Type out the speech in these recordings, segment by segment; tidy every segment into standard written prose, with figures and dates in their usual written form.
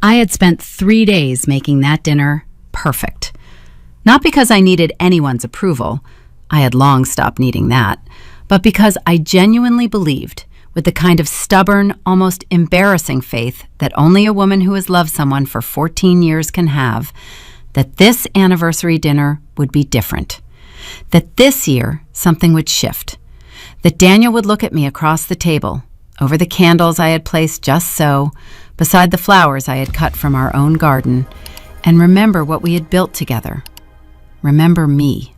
I had spent 3 days making that dinner perfect. Not because I needed anyone's approval, I had long stopped needing that, but because I genuinely believed, with the kind of stubborn, almost embarrassing faith that only a woman who has loved someone for 14 years can have, that this anniversary dinner would be different. That this year, something would shift. That Daniel would look at me across the table, over the candles I had placed just so, beside the flowers I had cut from our own garden, and remember what we had built together. Remember me.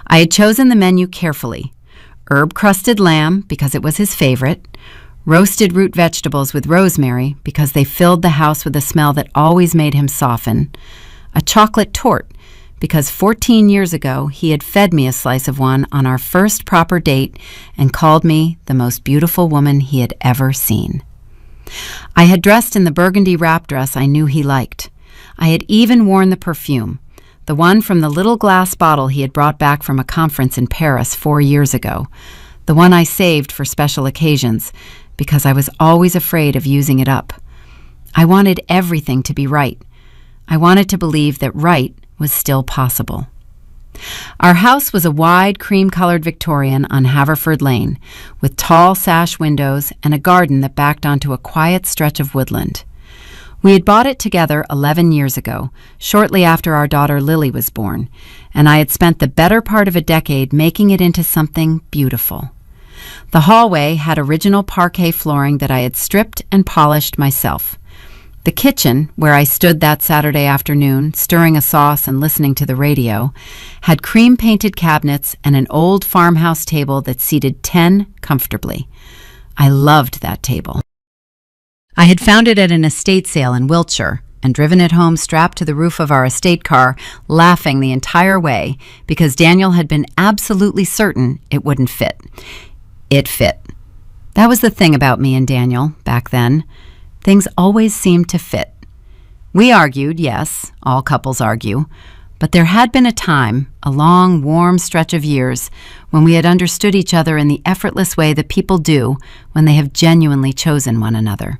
I had chosen the menu carefully. Herb-crusted lamb, because it was his favorite. Roasted root vegetables with rosemary, because they filled the house with a smell that always made him soften. A chocolate torte, because 14 years ago he had fed me a slice of one on our first proper date and called me the most beautiful woman he had ever seen. I had dressed in the burgundy wrap dress I knew he liked. I had even worn the perfume, the one from the little glass bottle he had brought back from a conference in Paris 4 years ago, the one I saved for special occasions, because I was always afraid of using it up. I wanted everything to be right. I wanted to believe that right was still possible. Our house was a wide, cream-colored Victorian on Haverford Lane, with tall sash windows and a garden that backed onto a quiet stretch of woodland. We had bought it together 11 years ago, shortly after our daughter Lily was born, and I had spent the better part of a decade making it into something beautiful. The hallway had original parquet flooring that I had stripped and polished myself. The kitchen, where I stood that Saturday afternoon, stirring a sauce and listening to the radio, had cream-painted cabinets and an old farmhouse table that seated 10 comfortably. I loved that table. I had found it at an estate sale in Wiltshire and driven it home strapped to the roof of our estate car, laughing the entire way because Daniel had been absolutely certain it wouldn't fit. It fit. That was the thing about me and Daniel back then. Things always seemed to fit. We argued, yes, all couples argue, but there had been a time, a long, warm stretch of years, when we had understood each other in the effortless way that people do when they have genuinely chosen one another.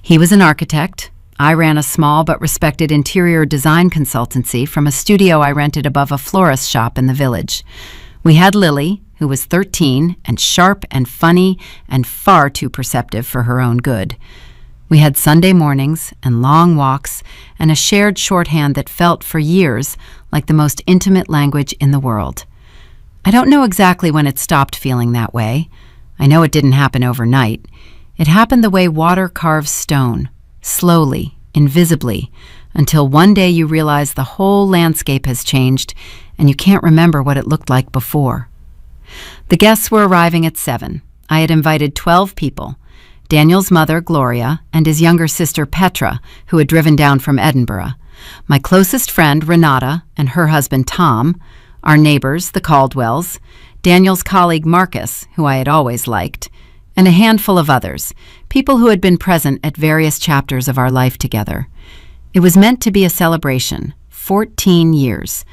He was an architect. I ran a small but respected interior design consultancy from a studio I rented above a florist shop in the village. We had Lily, who was 13 and sharp and funny and far too perceptive for her own good. We had Sunday mornings and long walks and a shared shorthand that felt for years like the most intimate language in the world. I don't know exactly when it stopped feeling that way. I know it didn't happen overnight. It happened the way water carves stone, slowly, invisibly, until one day you realize the whole landscape has changed and you can't remember what it looked like before. The guests were arriving at 7. I had invited 12 people. Daniel's mother, Gloria, and his younger sister, Petra, who had driven down from Edinburgh, my closest friend, Renata, and her husband, Tom, our neighbors, the Caldwells, Daniel's colleague, Marcus, who I had always liked, and a handful of others, people who had been present at various chapters of our life together. It was meant to be a celebration, 14 years.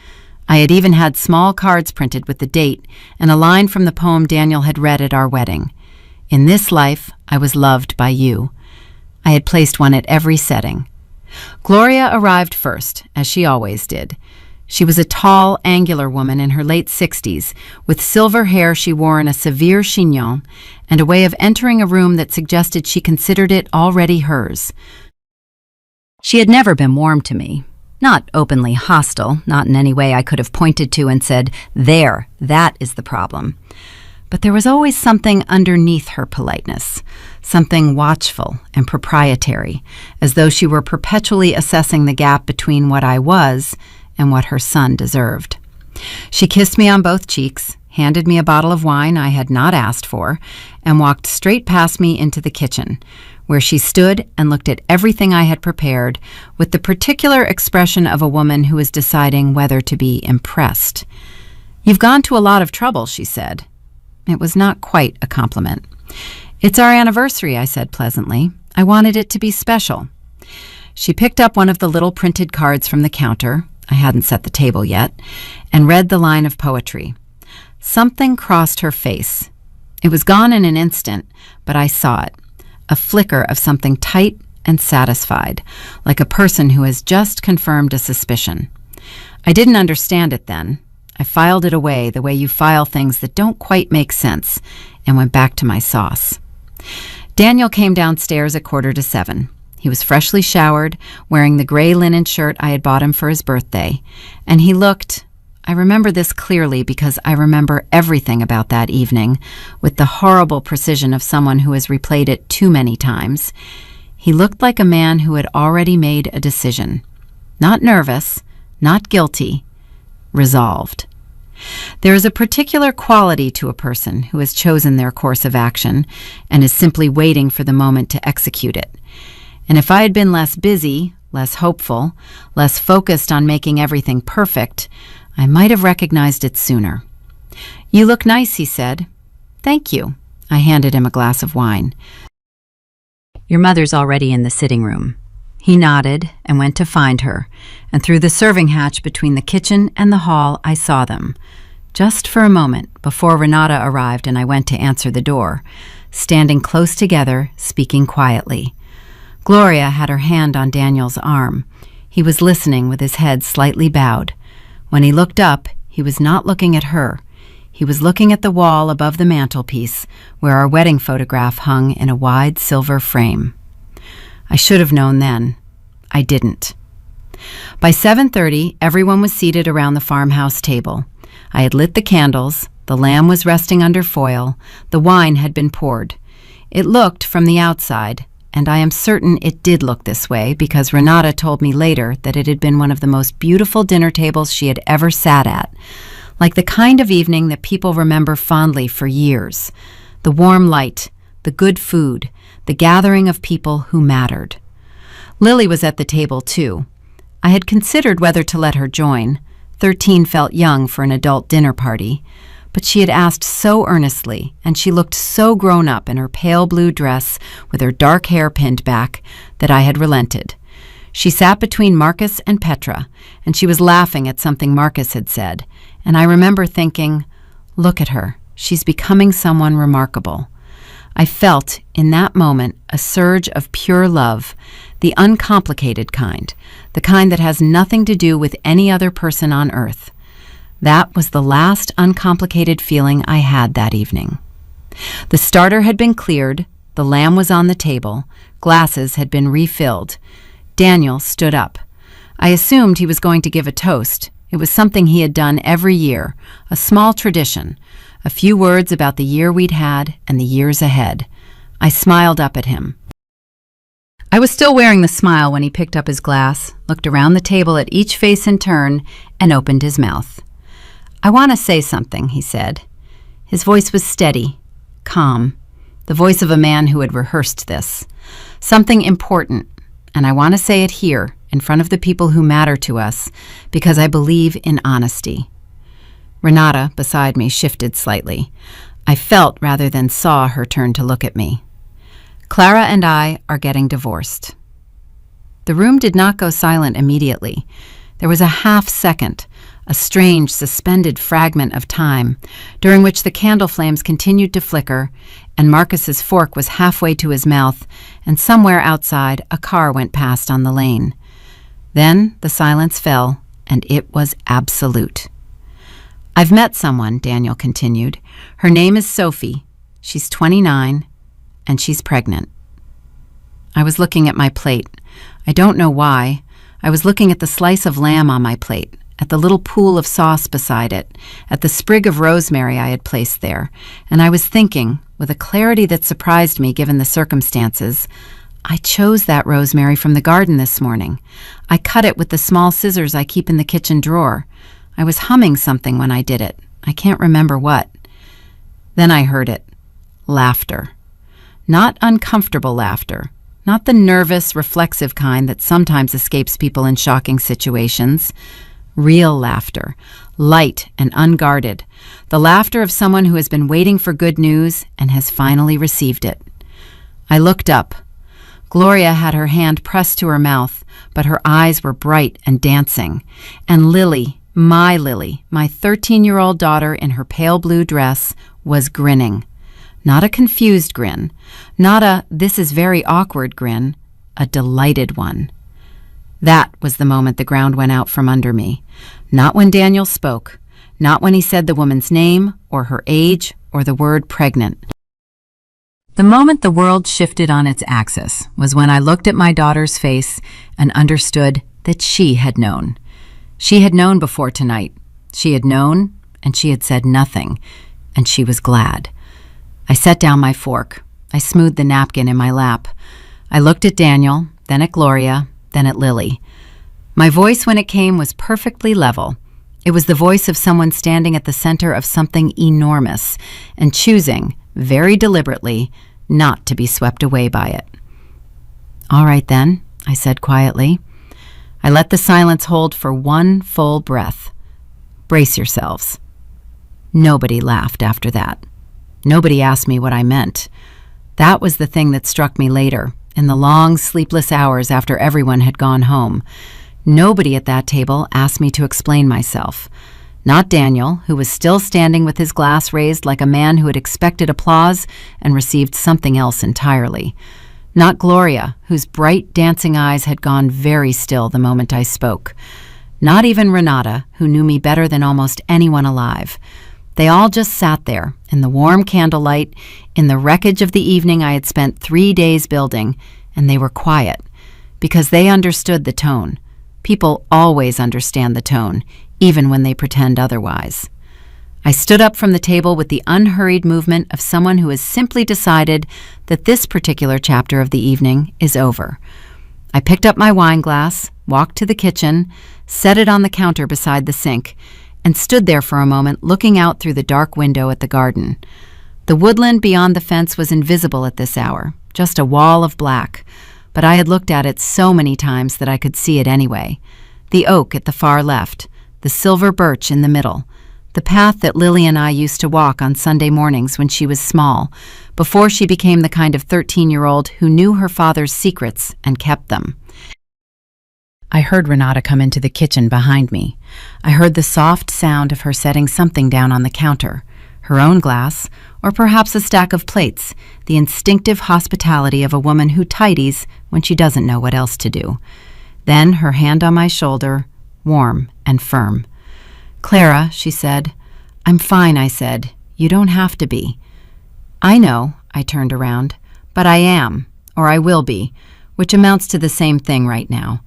I had even had small cards printed with the date and a line from the poem Daniel had read at our wedding. In this life, I was loved by you. I had placed one at every setting. Gloria arrived first, as she always did. She was a tall, angular woman in her late 60s, with silver hair she wore in a severe chignon, and a way of entering a room that suggested she considered it already hers. She had never been warm to me. Not openly hostile, not in any way I could have pointed to and said, "There, that is the problem." But there was always something underneath her politeness, something watchful and proprietary, as though she were perpetually assessing the gap between what I was and what her son deserved. She kissed me on both cheeks, handed me a bottle of wine I had not asked for, and walked straight past me into the kitchen, where she stood and looked at everything I had prepared with the particular expression of a woman who is deciding whether to be impressed. "You've gone to a lot of trouble," she said. It was not quite a compliment. "It's our anniversary," I said pleasantly. "I wanted it to be special." She picked up one of the little printed cards from the counter, I hadn't set the table yet, and read the line of poetry. Something crossed her face. It was gone in an instant, but I saw it. A flicker of something tight and satisfied, like a person who has just confirmed a suspicion. I didn't understand it then. I filed it away the way you file things that don't quite make sense, and went back to my sauce. Daniel came downstairs at 6:45. He was freshly showered, wearing the gray linen shirt I had bought him for his birthday, and he looked— I remember this clearly because I remember everything about that evening with the horrible precision of someone who has replayed it too many times. He looked like a man who had already made a decision. Not nervous, not guilty, resolved. There is a particular quality to a person who has chosen their course of action and is simply waiting for the moment to execute it. And if I had been less busy, less hopeful, less focused on making everything perfect, I might have recognized it sooner. "You look nice," he said. "Thank you." I handed him a glass of wine. "Your mother's already in the sitting room." He nodded and went to find her, and through the serving hatch between the kitchen and the hall I saw them, just for a moment before Renata arrived and I went to answer the door, standing close together, speaking quietly. Gloria had her hand on Daniel's arm. He was listening with his head slightly bowed. When he looked up, he was not looking at her. He was looking at the wall above the mantelpiece, where our wedding photograph hung in a wide silver frame. I should have known then. I didn't. By 7:30, everyone was seated around the farmhouse table. I had lit the candles, the lamb was resting under foil, the wine had been poured. It looked, from the outside, and I am certain it did look this way because Renata told me later that it had been one of the most beautiful dinner tables she had ever sat at, like the kind of evening that people remember fondly for years. The warm light, the good food, the gathering of people who mattered. Lily was at the table too. I had considered whether to let her join. 13 felt young for an adult dinner party. But she had asked so earnestly, and she looked so grown up in her pale blue dress with her dark hair pinned back, that I had relented. She sat between Marcus and Petra, and she was laughing at something Marcus had said, and I remember thinking, look at her, she's becoming someone remarkable. I felt, in that moment, a surge of pure love, the uncomplicated kind, the kind that has nothing to do with any other person on earth. That was the last uncomplicated feeling I had that evening. The starter had been cleared, the lamb was on the table, glasses had been refilled. Daniel stood up. I assumed he was going to give a toast. It was something he had done every year, a small tradition, a few words about the year we'd had and the years ahead. I smiled up at him. I was still wearing the smile when he picked up his glass, looked around the table at each face in turn, and opened his mouth. "I want to say something," he said. His voice was steady, calm, the voice of a man who had rehearsed this. Something important, and I want to say it here, in front of the people who matter to us, because I believe in honesty. Renata, beside me, shifted slightly. I felt rather than saw her turn to look at me. "Clara and I are getting divorced." The room did not go silent immediately. There was a half second, a strange, suspended fragment of time, during which the candle flames continued to flicker, and Marcus's fork was halfway to his mouth, and somewhere outside a car went past on the lane. Then the silence fell, and it was absolute. "I've met someone," Daniel continued. "Her name is Sophie. She's 29, and she's pregnant." I was looking at my plate. I don't know why. I was looking at the slice of lamb on my plate, at the little pool of sauce beside it, at the sprig of rosemary I had placed there, and I was thinking, with a clarity that surprised me given the circumstances, I chose that rosemary from the garden this morning. I cut it with the small scissors I keep in the kitchen drawer. I was humming something when I did it. I can't remember what. Then I heard it. Laughter. Not uncomfortable laughter. Not the nervous, reflexive kind that sometimes escapes people in shocking situations. Real laughter, light and unguarded, the laughter of someone who has been waiting for good news and has finally received it. I looked up. Gloria had her hand pressed to her mouth, but her eyes were bright and dancing. And Lily, my 13-year-old daughter in her pale blue dress, was grinning. Not a confused grin, not a "this is very awkward" grin, a delighted one. That was the moment the ground went out from under me. Not when Daniel spoke, not when he said the woman's name or her age or the word pregnant. The moment the world shifted on its axis was when I looked at my daughter's face and understood that she had known. She had known before tonight. She had known, and she had said nothing, and she was glad. I set down my fork. I smoothed the napkin in my lap. I looked at Daniel, then at Gloria, then at Lily. My voice when it came was perfectly level. It was the voice of someone standing at the center of something enormous and choosing, very deliberately, not to be swept away by it. "All right then," I said quietly. I let the silence hold for one full breath. "Brace yourselves." Nobody laughed after that. Nobody asked me what I meant. That was the thing that struck me later, in the long, sleepless hours after everyone had gone home. Nobody at that table asked me to explain myself. Not Daniel, who was still standing with his glass raised like a man who had expected applause and received something else entirely. Not Gloria, whose bright, dancing eyes had gone very still the moment I spoke. Not even Renata, who knew me better than almost anyone alive. They all just sat there, in the warm candlelight, in the wreckage of the evening I had spent 3 days building, and they were quiet, because they understood the tone. People always understand the tone, even when they pretend otherwise. I stood up from the table with the unhurried movement of someone who has simply decided that this particular chapter of the evening is over. I picked up my wine glass, walked to the kitchen, set it on the counter beside the sink, and stood there for a moment looking out through the dark window at the garden. The woodland beyond the fence was invisible at this hour, just a wall of black, but I had looked at it so many times that I could see it anyway. The oak at the far left, the silver birch in the middle, the path that Lily and I used to walk on Sunday mornings when she was small, before she became the kind of 13-year-old who knew her father's secrets and kept them. I heard Renata come into the kitchen behind me. I heard the soft sound of her setting something down on the counter, her own glass, or perhaps a stack of plates, the instinctive hospitality of a woman who tidies when she doesn't know what else to do. Then her hand on my shoulder, warm and firm. "Clara," she said. "I'm fine," I said. "You don't have to be." "I know," I turned around, "but I am, or I will be, which amounts to the same thing right now."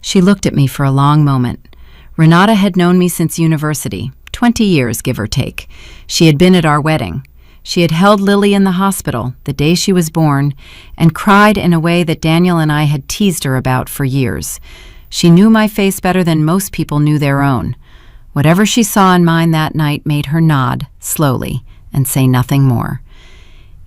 She looked at me for a long moment. Renata had known me since university, 20 years, give or take. She had been at our wedding. She had held Lily in the hospital the day she was born and cried in a way that Daniel and I had teased her about for years. She knew my face better than most people knew their own. Whatever she saw in mine that night made her nod, slowly, and say nothing more.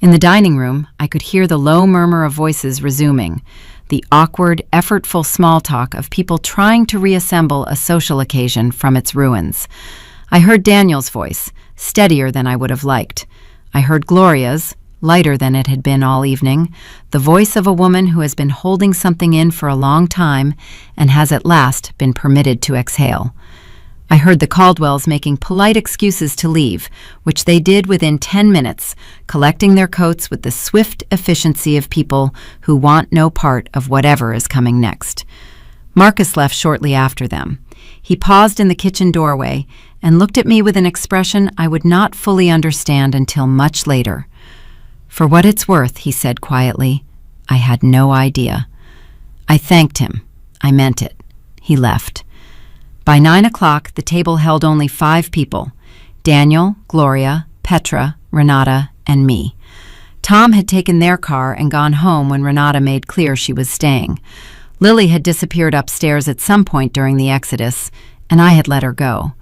In the dining room, I could hear the low murmur of voices resuming, the awkward, effortful small talk of people trying to reassemble a social occasion from its ruins. I heard Daniel's voice, steadier than I would have liked. I heard Gloria's, lighter than it had been all evening, the voice of a woman who has been holding something in for a long time and has at last been permitted to exhale. I heard the Caldwells making polite excuses to leave, which they did within 10 minutes, collecting their coats with the swift efficiency of people who want no part of whatever is coming next. Marcus left shortly after them. He paused in the kitchen doorway and looked at me with an expression I would not fully understand until much later. "For what it's worth," he said quietly, "I had no idea." I thanked him. I meant it. He left. By 9 o'clock, the table held only 5 people: Daniel, Gloria, Petra, Renata, and me. Tom had taken their car and gone home when Renata made clear she was staying. Lily had disappeared upstairs at some point during the exodus, and I had let her go.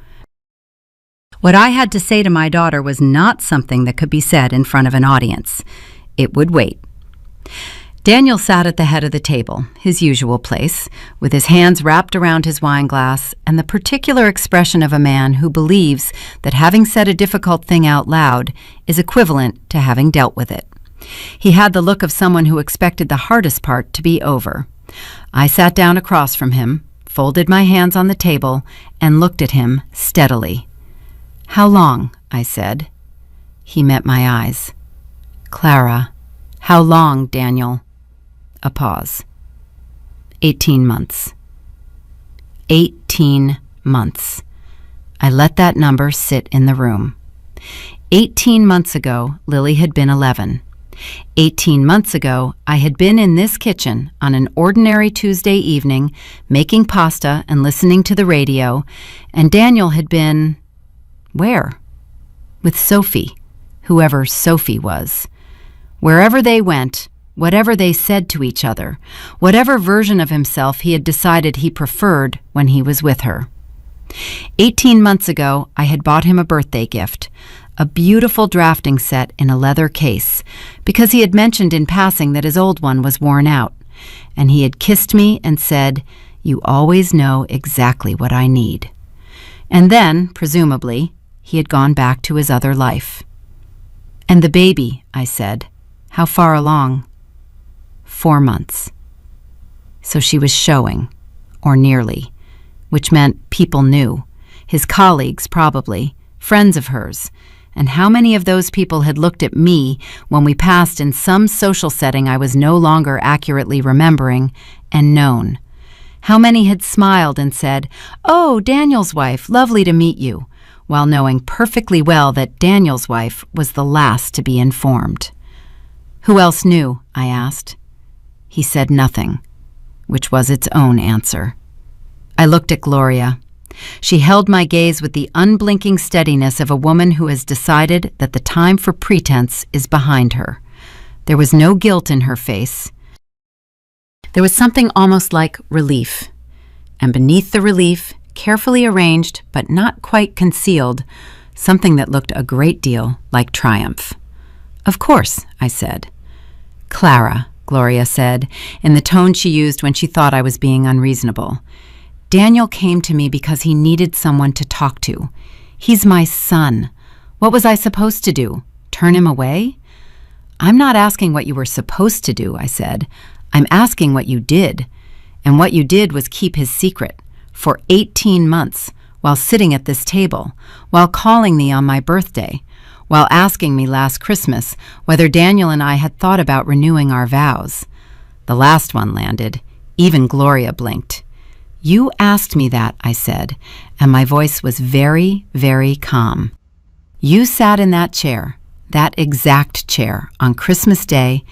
What I had to say to my daughter was not something that could be said in front of an audience. It would wait. Daniel sat at the head of the table, his usual place, with his hands wrapped around his wine glass and the particular expression of a man who believes that having said a difficult thing out loud is equivalent to having dealt with it. He had the look of someone who expected the hardest part to be over. I sat down across from him, folded my hands on the table, and looked at him steadily. "How long?" I said. He met my eyes. "Clara." "How long, Daniel?" A pause. 18 months. 18 months. I let that number sit in the room. 18 months ago, Lily had been 11. 18 months ago, I had been in this kitchen on an ordinary Tuesday evening, making pasta and listening to the radio, and Daniel had been... where? With Sophie, whoever Sophie was. Wherever they went, whatever they said to each other, whatever version of himself he had decided he preferred when he was with her. 18 months ago, I had bought him a birthday gift, a beautiful drafting set in a leather case, because he had mentioned in passing that his old one was worn out, and he had kissed me and said, "You always know exactly what I need." And then, presumably, he had gone back to his other life. "And the baby," I said, "how far along?" 4 months. So she was showing, or nearly, which meant people knew, his colleagues probably, friends of hers, and how many of those people had looked at me when we passed in some social setting I was no longer accurately remembering, and known. How many had smiled and said, "Oh, Daniel's wife, lovely to meet you," while knowing perfectly well that Daniel's wife was the last to be informed. "Who else knew?" I asked. He said nothing, which was its own answer. I looked at Gloria. She held my gaze with the unblinking steadiness of a woman who has decided that the time for pretense is behind her. There was no guilt in her face. There was something almost like relief. And beneath the relief, carefully arranged but not quite concealed, something that looked a great deal like triumph. "Of course," I said. "Clara," Gloria said, in the tone she used when she thought I was being unreasonable. "Daniel came to me because he needed someone to talk to. He's my son. What was I supposed to do? Turn him away?" "I'm not asking what you were supposed to do," I said. "I'm asking what you did. And what you did was keep his secret for 18 months, while sitting at this table, while calling me on my birthday, while asking me last Christmas whether Daniel and I had thought about renewing our vows. The last one landed. Even Gloria blinked. "You asked me that," I said, and my voice was very, very calm. "You sat in that chair, that exact chair, on Christmas Day,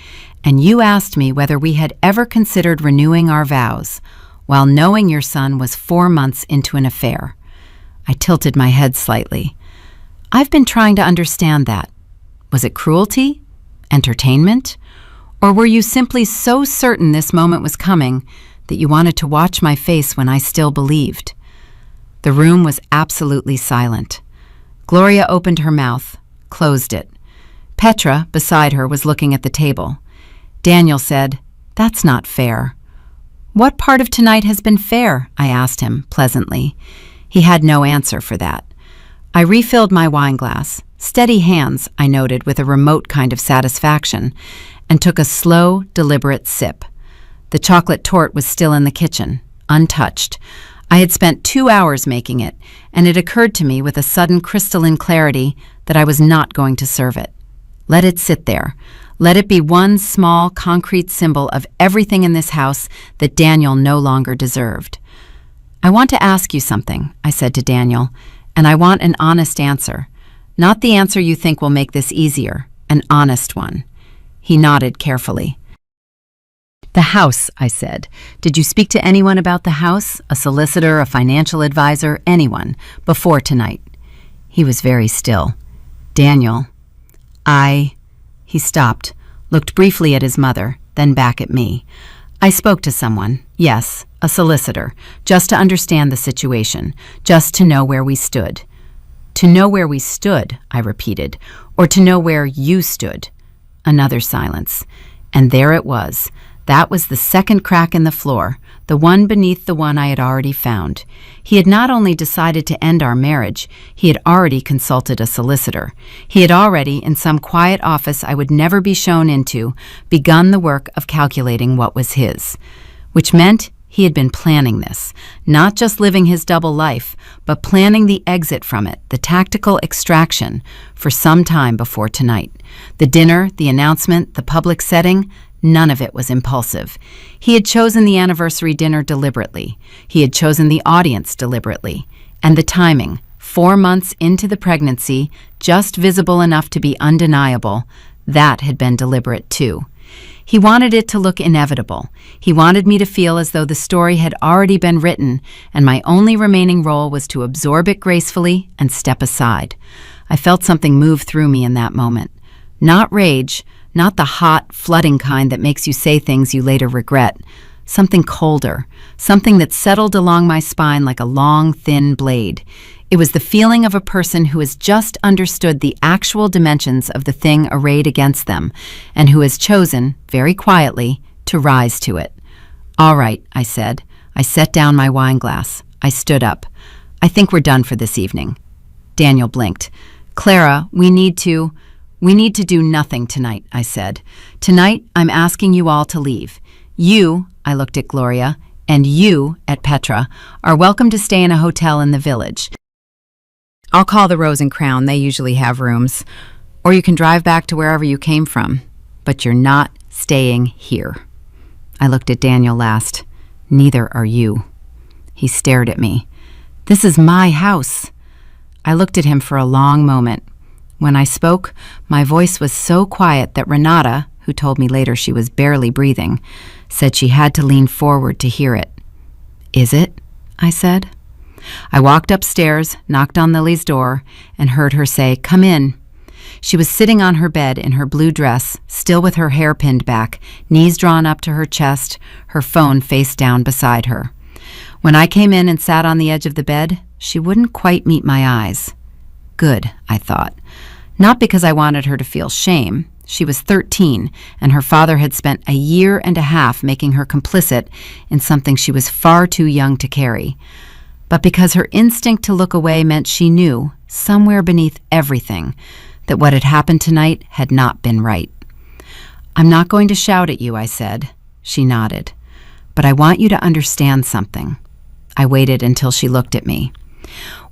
and you asked me whether we had ever considered renewing our vows, while knowing your son was 4 months into an affair." I tilted my head slightly. "I've been trying to understand that. Was it cruelty? Entertainment? Or were you simply so certain this moment was coming that you wanted to watch my face when I still believed?" The room was absolutely silent. Gloria opened her mouth, closed it. Petra, beside her, was looking at the table. Daniel said, "That's not fair." "What part of tonight has been fair?" I asked him, pleasantly. He had no answer for that. I refilled my wine glass, steady hands, I noted with a remote kind of satisfaction, and took a slow, deliberate sip. The chocolate torte was still in the kitchen, untouched. I had spent 2 hours making it, and it occurred to me with a sudden crystalline clarity that I was not going to serve it. Let it sit there. Let it be one small, concrete symbol of everything in this house that Daniel no longer deserved. "I want to ask you something," I said to Daniel, "and I want an honest answer. Not the answer you think will make this easier, an honest one." He nodded carefully. "The house," I said. "Did you speak to anyone about the house? A solicitor, a financial advisor, anyone, before tonight?" He was very still. "Daniel, He stopped, looked briefly at his mother, then back at me. "I spoke to someone, yes, a solicitor, just to understand the situation, just to know where we stood." "To know where we stood," I repeated, "or to know where you stood?" Another silence. And there it was. That was the second crack in the floor, the one beneath the one I had already found. He had not only decided to end our marriage, he had already consulted a solicitor. He had already, in some quiet office I would never be shown into, begun the work of calculating what was his. Which meant he had been planning this, not just living his double life, but planning the exit from it, the tactical extraction, for some time before tonight. The dinner, the announcement, the public setting, None of it was impulsive. He had chosen the anniversary dinner deliberately. He had chosen the audience deliberately. And the timing, 4 months into the pregnancy, just visible enough to be undeniable, that had been deliberate too. He wanted it to look inevitable. He wanted me to feel as though the story had already been written, and my only remaining role was to absorb it gracefully and step aside. I felt something move through me in that moment. Not rage, not the hot, flooding kind that makes you say things you later regret. Something colder, something that settled along my spine like a long, thin blade. It was the feeling of a person who has just understood the actual dimensions of the thing arrayed against them, and who has chosen, very quietly, to rise to it. "All right," I said. I set down my wine glass. I stood up. "I think we're done for this evening." Daniel blinked. "Clara, we need to do nothing tonight," I said. "Tonight, I'm asking you all to leave. You," I looked at Gloria, "and you, at Petra, are welcome to stay in a hotel in the village. I'll call the Rose and Crown, they usually have rooms. Or you can drive back to wherever you came from. But you're not staying here." I looked at Daniel last. "Neither are you." He stared at me. "This is my house." I looked at him for a long moment. When I spoke, my voice was so quiet that Renata, who told me later she was barely breathing, said she had to lean forward to hear it. "Is it?" I said. I walked upstairs, knocked on Lily's door, and heard her say, "Come in." She was sitting on her bed in her blue dress, still with her hair pinned back, knees drawn up to her chest, her phone face down beside her. When I came in and sat on the edge of the bed, she wouldn't quite meet my eyes. Good, I thought. Not because I wanted her to feel shame. She was 13, and her father had spent a year and a half making her complicit in something she was far too young to carry. But because her instinct to look away meant she knew, somewhere beneath everything, that what had happened tonight had not been right. "I'm not going to shout at you," I said. She nodded. "But I want you to understand something." I waited until she looked at me.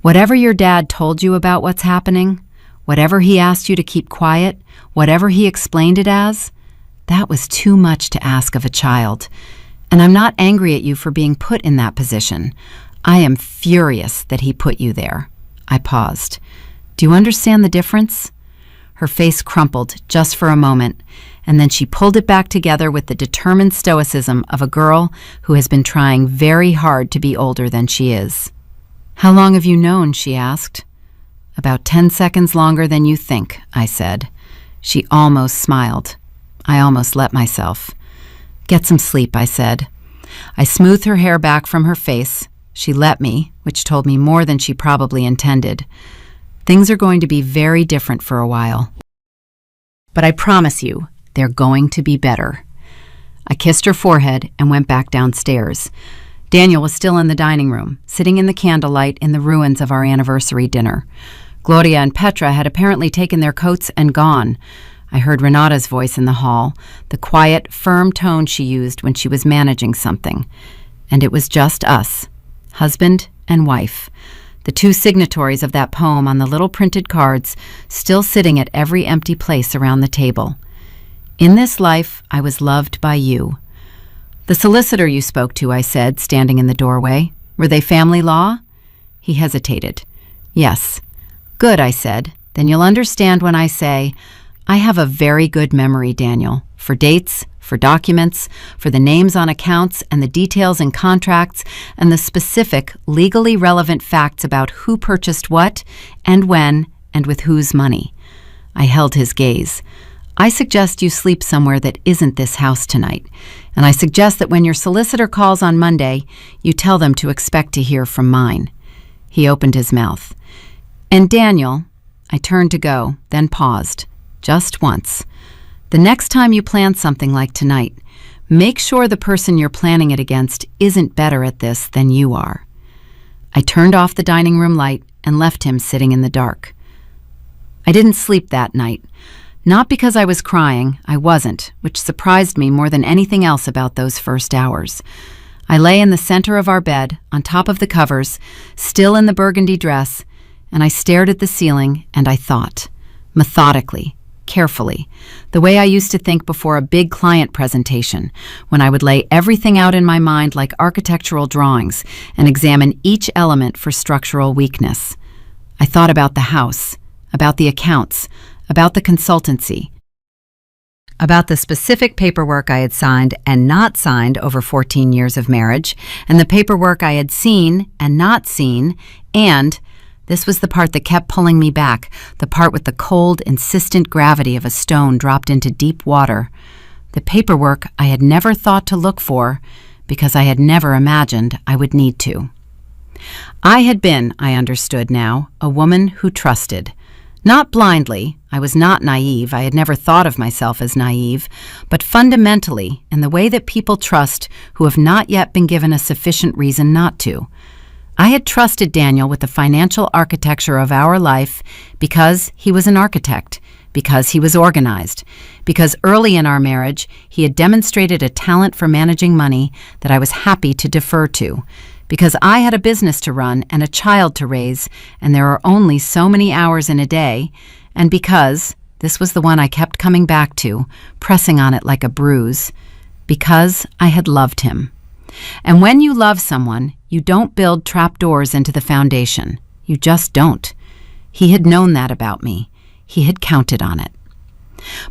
"Whatever your dad told you about what's happening, whatever he asked you to keep quiet, whatever he explained it as, that was too much to ask of a child. And I'm not angry at you for being put in that position. I am furious that he put you there." I paused. "Do you understand the difference?" Her face crumpled just for a moment, and then she pulled it back together with the determined stoicism of a girl who has been trying very hard to be older than she is. "How long have you known?" she asked. "About 10 seconds longer than you think," I said. She almost smiled. I almost let myself. "Get some sleep," I said. I smoothed her hair back from her face. She let me, which told me more than she probably intended. Things are going to be very different for a while. But I promise you, they're going to be better. I kissed her forehead and went back downstairs. Daniel was still in the dining room, sitting in the candlelight in the ruins of our anniversary dinner. Gloria and Petra had apparently taken their coats and gone. I heard Renata's voice in the hall, the quiet, firm tone she used when she was managing something. And it was just us. Husband and wife, the two signatories of that poem on the little printed cards, still sitting at every empty place around the table. "In this life, I was loved by you." "The solicitor you spoke to," I said, standing in the doorway. "Were they family law?" He hesitated. "Yes." "Good," I said. "Then you'll understand when I say, I have a very good memory, Daniel, for dates, for documents, for the names on accounts and the details in contracts and the specific, legally relevant facts about who purchased what and when and with whose money." I held his gaze. "I suggest you sleep somewhere that isn't this house tonight, and I suggest that when your solicitor calls on Monday, you tell them to expect to hear from mine." He opened his mouth. "And Daniel," I turned to go, then paused, just once. "The next time you plan something like tonight, make sure the person you're planning it against isn't better at this than you are." I turned off the dining room light and left him sitting in the dark. I didn't sleep that night. Not because I was crying, I wasn't, which surprised me more than anything else about those first hours. I lay in the center of our bed, on top of the covers, still in the burgundy dress, and I stared at the ceiling and I thought, methodically, carefully, the way I used to think before a big client presentation, when I would lay everything out in my mind like architectural drawings and examine each element for structural weakness. I thought about the house, about the accounts, about the consultancy, about the specific paperwork I had signed and not signed over 14 years of marriage, and the paperwork I had seen and not seen, and this was the part that kept pulling me back, the part with the cold, insistent gravity of a stone dropped into deep water. The paperwork I had never thought to look for because I had never imagined I would need to. I had been, I understood now, a woman who trusted. Not blindly, I was not naive, I had never thought of myself as naive, but fundamentally in the way that people trust who have not yet been given a sufficient reason not to. I had trusted Daniel with the financial architecture of our life because he was an architect, because he was organized, because early in our marriage he had demonstrated a talent for managing money that I was happy to defer to, because I had a business to run and a child to raise, and there are only so many hours in a day, and because, this was the one I kept coming back to, pressing on it like a bruise, because I had loved him. And when you love someone, you don't build trapdoors into the foundation. You just don't. He had known that about me. He had counted on it.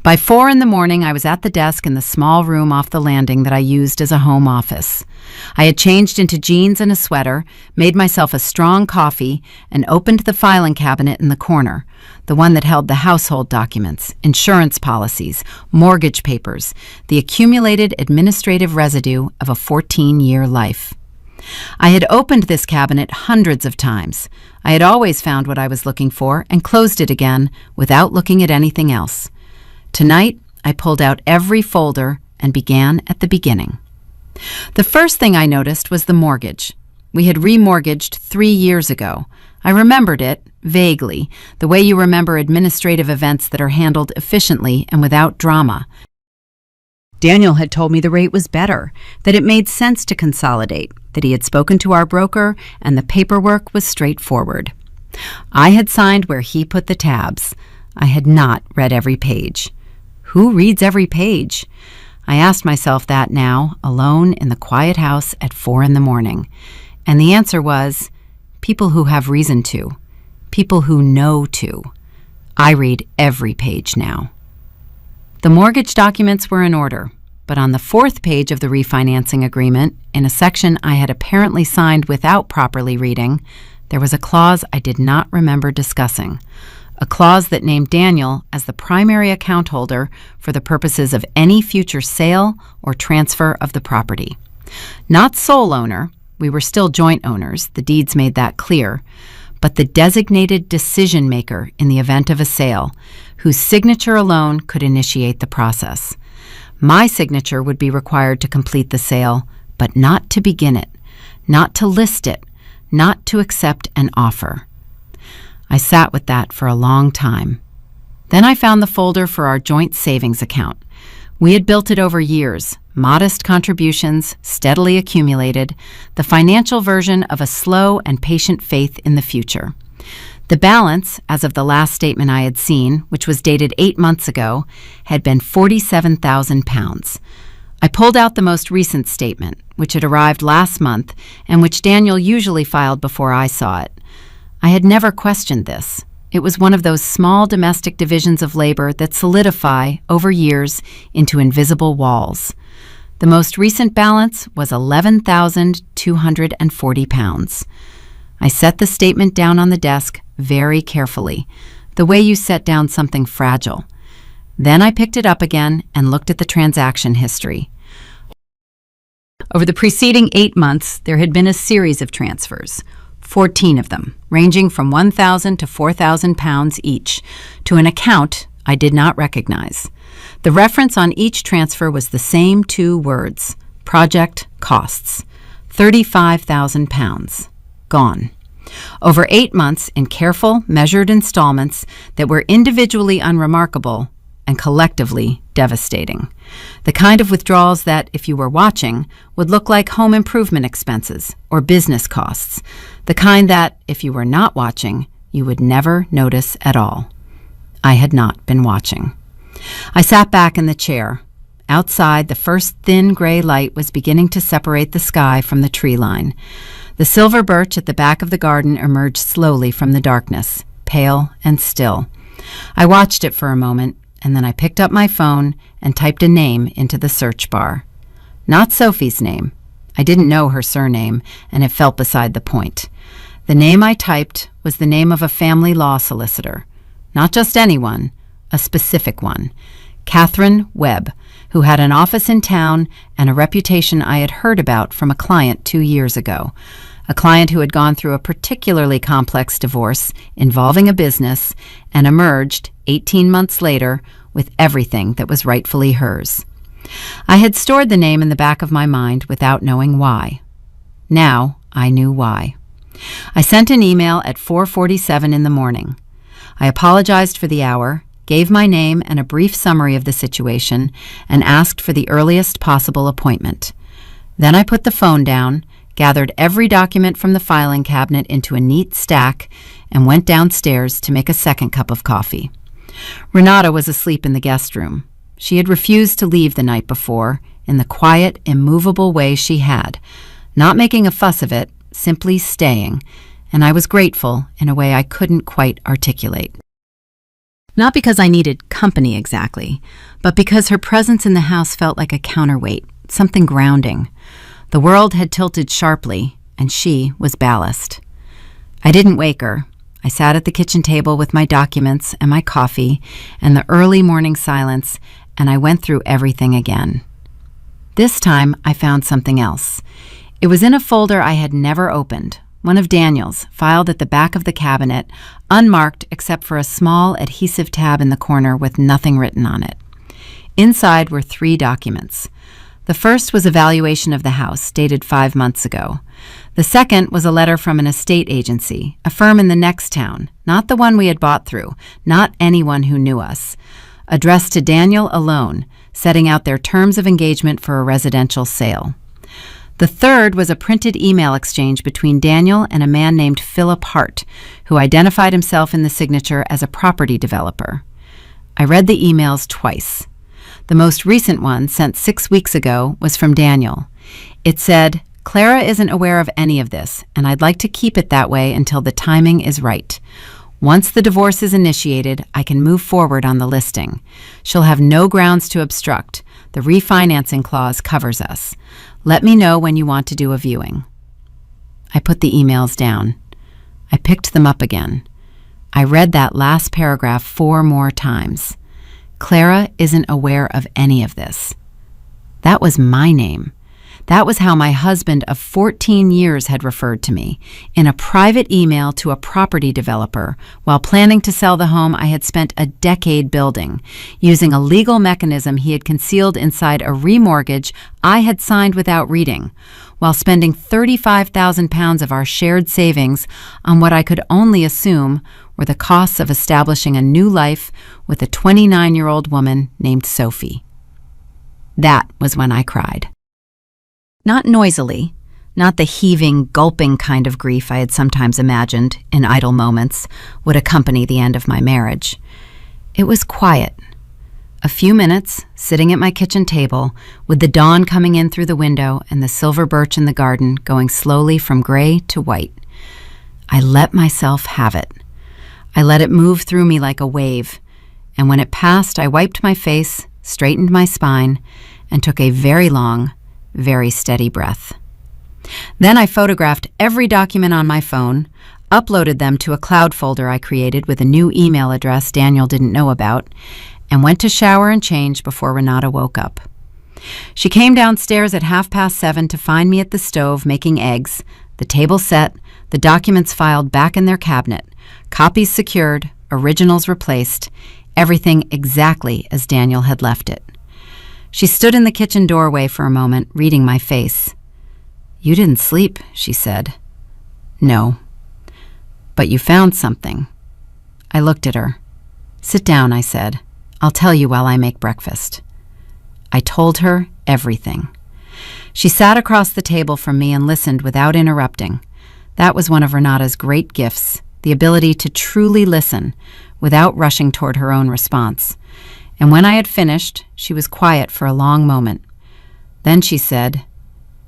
By 4 a.m, I was at the desk in the small room off the landing that I used as a home office. I had changed into jeans and a sweater, made myself a strong coffee, and opened the filing cabinet in the corner, the one that held the household documents, insurance policies, mortgage papers, the accumulated administrative residue of a 14-year life. I had opened this cabinet hundreds of times. I had always found what I was looking for and closed it again without looking at anything else. Tonight, I pulled out every folder and began at the beginning. The first thing I noticed was the mortgage. We had remortgaged 3 years ago. I remembered it, vaguely, the way you remember administrative events that are handled efficiently and without drama. Daniel had told me the rate was better, that it made sense to consolidate, that he had spoken to our broker, and the paperwork was straightforward. I had signed where he put the tabs. I had not read every page. Who reads every page? I asked myself that now, alone in the quiet house at 4 a.m, and the answer was, people who have reason to, people who know to. I read every page now. The mortgage documents were in order, but on the 4th page of the refinancing agreement, in a section I had apparently signed without properly reading, there was a clause I did not remember discussing. A clause that named Daniel as the primary account holder for the purposes of any future sale or transfer of the property. Not sole owner, we were still joint owners, the deeds made that clear, but the designated decision maker in the event of a sale, whose signature alone could initiate the process. My signature would be required to complete the sale, but not to begin it, not to list it, not to accept an offer. I sat with that for a long time. Then I found the folder for our joint savings account. We had built it over years, modest contributions, steadily accumulated, the financial version of a slow and patient faith in the future. The balance, as of the last statement I had seen, which was dated 8 months ago, had been £47,000. I pulled out the most recent statement, which had arrived last month and which Daniel usually filed before I saw it. I had never questioned this. It was one of those small domestic divisions of labor that solidify, over years, into invisible walls. The most recent balance was £11,240. I set the statement down on the desk very carefully, the way you set down something fragile. Then I picked it up again and looked at the transaction history. Over the preceding 8 months, there had been a series of transfers, 14 of them, ranging from £1,000 to £4,000 each, to an account I did not recognize. The reference on each transfer was the same 2 words, project costs, £35,000, gone. Over 8 months in careful, measured installments that were individually unremarkable and collectively devastating. The kind of withdrawals that, if you were watching, would look like home improvement expenses or business costs. The kind that, if you were not watching, you would never notice at all. I had not been watching. I sat back in the chair. Outside, the first thin gray light was beginning to separate the sky from the tree line. The silver birch at the back of the garden emerged slowly from the darkness, pale and still. I watched it for a moment, and then I picked up my phone and typed a name into the search bar. Not Sophie's name. I didn't know her surname, and it felt beside the point. The name I typed was the name of a family law solicitor. Not just anyone, a specific one. Catherine Webb, who had an office in town and a reputation I had heard about from a client 2 years ago. A client who had gone through a particularly complex divorce involving a business and emerged 18 months later with everything that was rightfully hers. I had stored the name in the back of my mind without knowing why. Now I knew why. I sent an email at 4:47 in the morning. I apologized for the hour, gave my name and a brief summary of the situation, and asked for the earliest possible appointment. Then I put the phone down, gathered every document from the filing cabinet into a neat stack, and went downstairs to make a second cup of coffee. Renata was asleep in the guest room. She had refused to leave the night before, in the quiet, immovable way she had, not making a fuss of it, simply staying, and I was grateful in a way I couldn't quite articulate. Not because I needed company exactly, but because her presence in the house felt like a counterweight, something grounding. The world had tilted sharply, and she was ballast. I didn't wake her. I sat at the kitchen table with my documents and my coffee and the early morning silence, and I went through everything again. This time, I found something else. It was in a folder I had never opened, one of Daniel's, filed at the back of the cabinet, unmarked except for a small adhesive tab in the corner with nothing written on it. Inside were 3 documents. The first was a valuation of the house, dated 5 months ago. The second was a letter from an estate agency, a firm in the next town, not the one we had bought through, not anyone who knew us. Addressed to Daniel alone, setting out their terms of engagement for a residential sale. The third was a printed email exchange between Daniel and a man named Philip Hart, who identified himself in the signature as a property developer. I read the emails twice. The most recent one, sent 6 weeks ago, was from Daniel. It said, "Clara isn't aware of any of this, and I'd like to keep it that way until the timing is right. Once the divorce is initiated, I can move forward on the listing. She'll have no grounds to obstruct. The refinancing clause covers us. Let me know when you want to do a viewing." I put the emails down. I picked them up again. I read that last paragraph 4 more times. Clara isn't aware of any of this. That was my name. That was how my husband of 14 years had referred to me, in a private email to a property developer while planning to sell the home I had spent a decade building, using a legal mechanism he had concealed inside a remortgage I had signed without reading, while spending £35,000 of our shared savings on what I could only assume were the costs of establishing a new life with a 29-year-old woman named Sophie. That was when I cried. Not noisily, not the heaving, gulping kind of grief I had sometimes imagined, in idle moments, would accompany the end of my marriage. It was quiet. A few minutes, sitting at my kitchen table, with the dawn coming in through the window and the silver birch in the garden going slowly from gray to white. I let myself have it. I let it move through me like a wave, and when it passed, I wiped my face, straightened my spine, and took a very long, very steady breath. Then I photographed every document on my phone, uploaded them to a cloud folder I created with a new email address Daniel didn't know about, and went to shower and change before Renata woke up. She came downstairs at 7:30 to find me at the stove making eggs, the table set, the documents filed back in their cabinet, copies secured, originals replaced, everything exactly as Daniel had left it. She stood in the kitchen doorway for a moment, reading my face. "You didn't sleep," she said. "No." "But you found something." I looked at her. "Sit down," I said. "I'll tell you while I make breakfast." I told her everything. She sat across the table from me and listened without interrupting. That was one of Renata's great gifts, the ability to truly listen without rushing toward her own response. And when I had finished, she was quiet for a long moment. Then she said,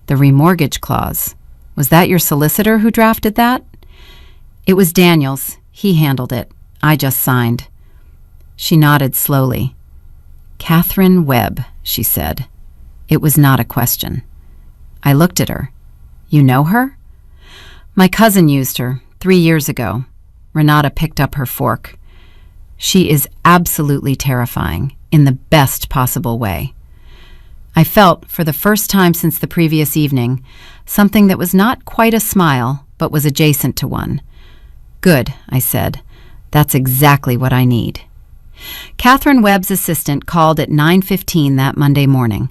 "The remortgage clause. Was that your solicitor who drafted that?" "It was Daniel's. He handled it. I just signed." She nodded slowly. "Catherine Webb," she said. It was not a question. I looked at her. "You know her?" "My cousin used her 3 years ago." Renata picked up her fork. "She is absolutely terrifying, in the best possible way." I felt, for the first time since the previous evening, something that was not quite a smile, but was adjacent to one. "Good," I said. "That's exactly what I need." Catherine Webb's assistant called at 9:15 that Monday morning.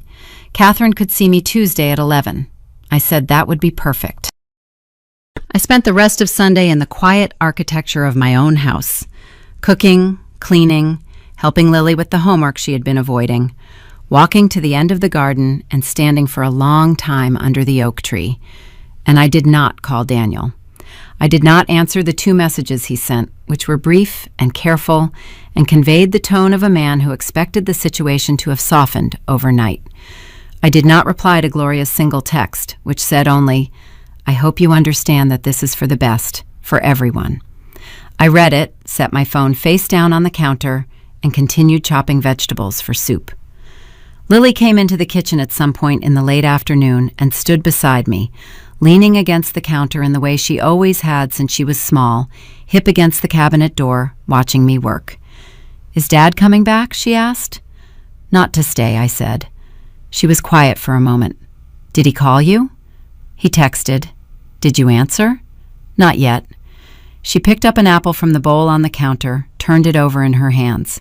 Catherine could see me Tuesday at 11. I said that would be perfect. I spent the rest of Sunday in the quiet architecture of my own house, cooking, cleaning, helping Lily with the homework she had been avoiding, walking to the end of the garden and standing for a long time under the oak tree. And I did not call Daniel. I did not answer the 2 messages he sent, which were brief and careful and conveyed the tone of a man who expected the situation to have softened overnight. I did not reply to Gloria's single text, which said only, "I hope you understand that this is for the best, for everyone." I read it, set my phone face down on the counter, and continued chopping vegetables for soup. Lily came into the kitchen at some point in the late afternoon and stood beside me, leaning against the counter in the way she always had since she was small, hip against the cabinet door, watching me work. "Is Dad coming back?" she asked. "Not to stay," I said. She was quiet for a moment. "Did he call you?" "He texted." "Did you answer?" "Not yet." She picked up an apple from the bowl on the counter, turned it over in her hands.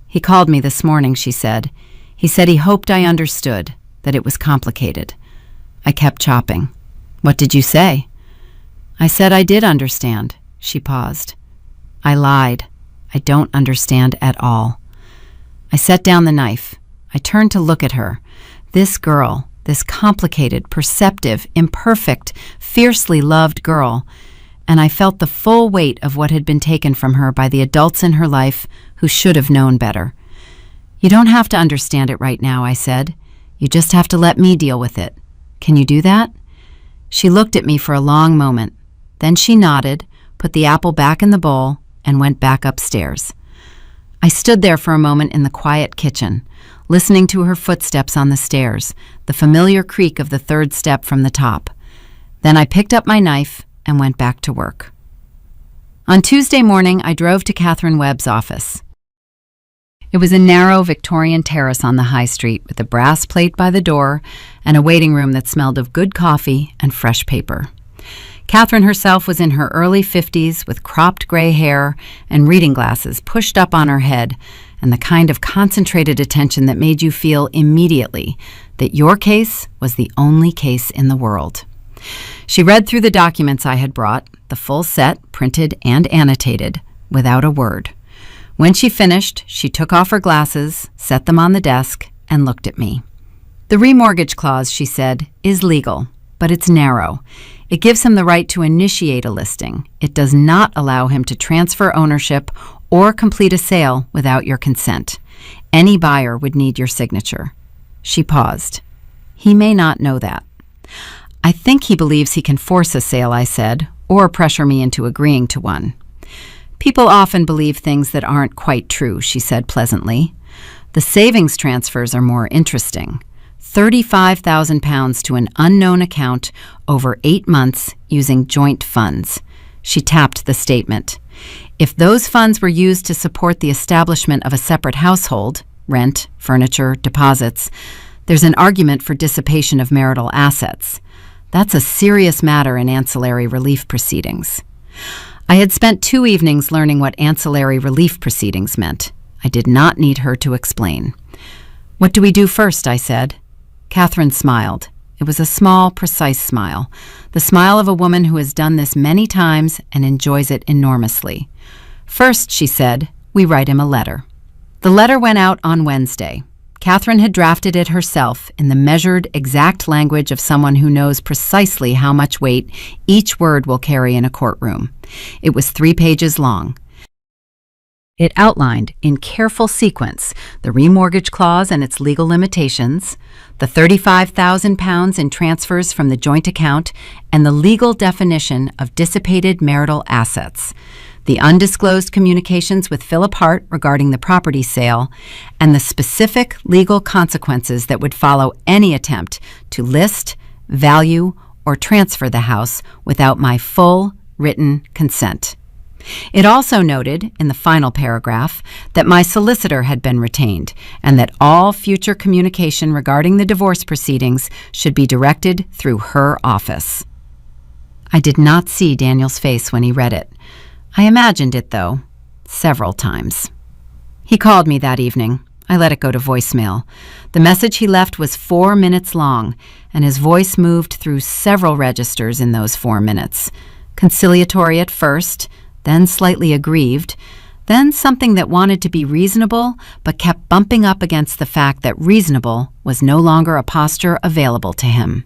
"He called me this morning," she said. "He said he hoped I understood, that it was complicated." I kept chopping. "What did you say?" "I said I did understand." She paused. "I lied. I don't understand at all." I set down the knife. I turned to look at her. This girl, this complicated, perceptive, imperfect, fiercely loved girl, and I felt the full weight of what had been taken from her by the adults in her life who should have known better. "You don't have to understand it right now," I said. "You just have to let me deal with it. Can you do that?" She looked at me for a long moment. Then she nodded, put the apple back in the bowl, and went back upstairs. I stood there for a moment in the quiet kitchen, listening to her footsteps on the stairs, the familiar creak of the 3rd step from the top. Then I picked up my knife and went back to work. On Tuesday morning, I drove to Catherine Webb's office. It was a narrow Victorian terrace on the high street with a brass plate by the door and a waiting room that smelled of good coffee and fresh paper. Catherine herself was in her early 50s with cropped gray hair and reading glasses pushed up on her head and the kind of concentrated attention that made you feel immediately that your case was the only case in the world. She read through the documents I had brought, the full set, printed and annotated, without a word. When she finished, she took off her glasses, set them on the desk, and looked at me. "The remortgage clause," she said, "is legal, but it's narrow. It gives him the right to initiate a listing. It does not allow him to transfer ownership or complete a sale without your consent. Any buyer would need your signature." She paused. "He may not know that." "I think he believes he can force a sale," I said, "or pressure me into agreeing to one." "People often believe things that aren't quite true," she said pleasantly. "The savings transfers are more interesting. £35,000 to an unknown account over 8 months using joint funds." She tapped the statement. "If those funds were used to support the establishment of a separate household, rent, furniture, deposits, there's an argument for dissipation of marital assets. That's a serious matter in ancillary relief proceedings." I had spent 2 evenings learning what ancillary relief proceedings meant. I did not need her to explain. "What do we do first?" I said. Catherine smiled. It was a small, precise smile, the smile of a woman who has done this many times and enjoys it enormously. "First," she said, "we write him a letter." The letter went out on Wednesday. Catherine had drafted it herself in the measured, exact language of someone who knows precisely how much weight each word will carry in a courtroom. It was 3 pages long. It outlined, in careful sequence, the remortgage clause and its legal limitations, the £35,000 in transfers from the joint account, and the legal definition of dissipated marital assets, the undisclosed communications with Philip Hart regarding the property sale, and the specific legal consequences that would follow any attempt to list, value, or transfer the house without my full written consent. It also noted, in the final paragraph, that my solicitor had been retained and that all future communication regarding the divorce proceedings should be directed through her office. I did not see Daniel's face when he read it. I imagined it, though, several times. He called me that evening. I let it go to voicemail. The message he left was 4 minutes long, and his voice moved through several registers in those 4 minutes. Conciliatory at first, then slightly aggrieved, then something that wanted to be reasonable but kept bumping up against the fact that reasonable was no longer a posture available to him.